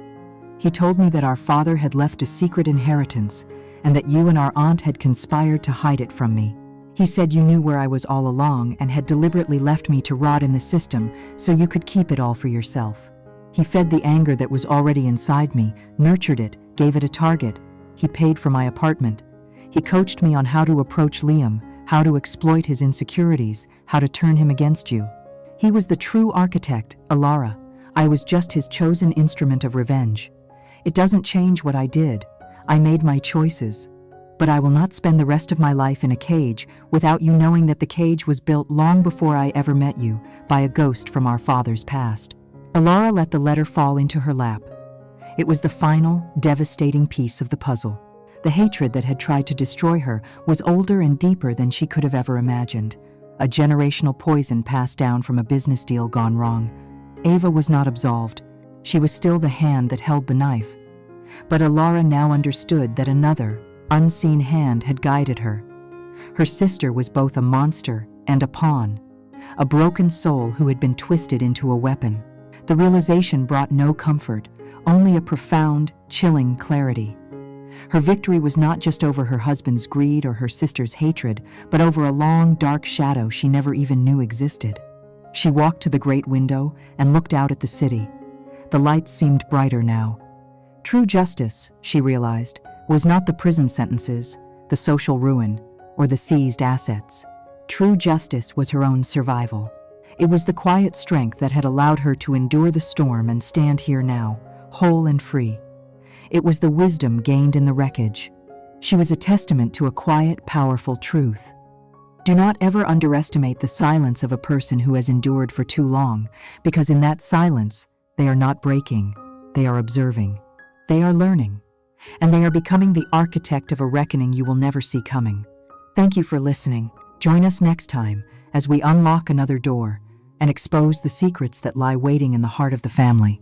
He told me that our father had left a secret inheritance and that you and our aunt had conspired to hide it from me. He said you knew where I was all along and had deliberately left me to rot in the system so you could keep it all for yourself. He fed the anger that was already inside me, nurtured it, gave it a target. He paid for my apartment. He coached me on how to approach Liam, how to exploit his insecurities, how to turn him against you. He was the true architect, Alara. I was just his chosen instrument of revenge. It doesn't change what I did. I made my choices. But I will not spend the rest of my life in a cage without you knowing that the cage was built long before I ever met you, by a ghost from our father's past. Alara let the letter fall into her lap. It was the final, devastating piece of the puzzle. The hatred that had tried to destroy her was older and deeper than she could have ever imagined. a generational poison passed down from a business deal gone wrong. Ava was not absolved. She was still the hand that held the knife. But Alara now understood that another, unseen hand had guided her. Her sister was both a monster and a pawn, a broken soul who had been twisted into a weapon. The realization brought no comfort, only a profound, chilling clarity. Her victory was not just over her husband's greed or her sister's hatred, but over a long, dark shadow she never even knew existed. She walked to the great window and looked out at the city. The lights seemed brighter now. True justice, she realized, was not the prison sentences, the social ruin, or the seized assets. True justice was her own survival. It was the quiet strength that had allowed her to endure the storm and stand here now, whole and free. It was the wisdom gained in the wreckage. She was a testament to a quiet, powerful truth. Do not ever underestimate the silence of a person who has endured for too long, because in that silence, they are not breaking, they are observing. They are learning, and they are becoming the architect of a reckoning you will never see coming. Thank you for listening. Join us next time as we unlock another door and expose the secrets that lie waiting in the heart of the family.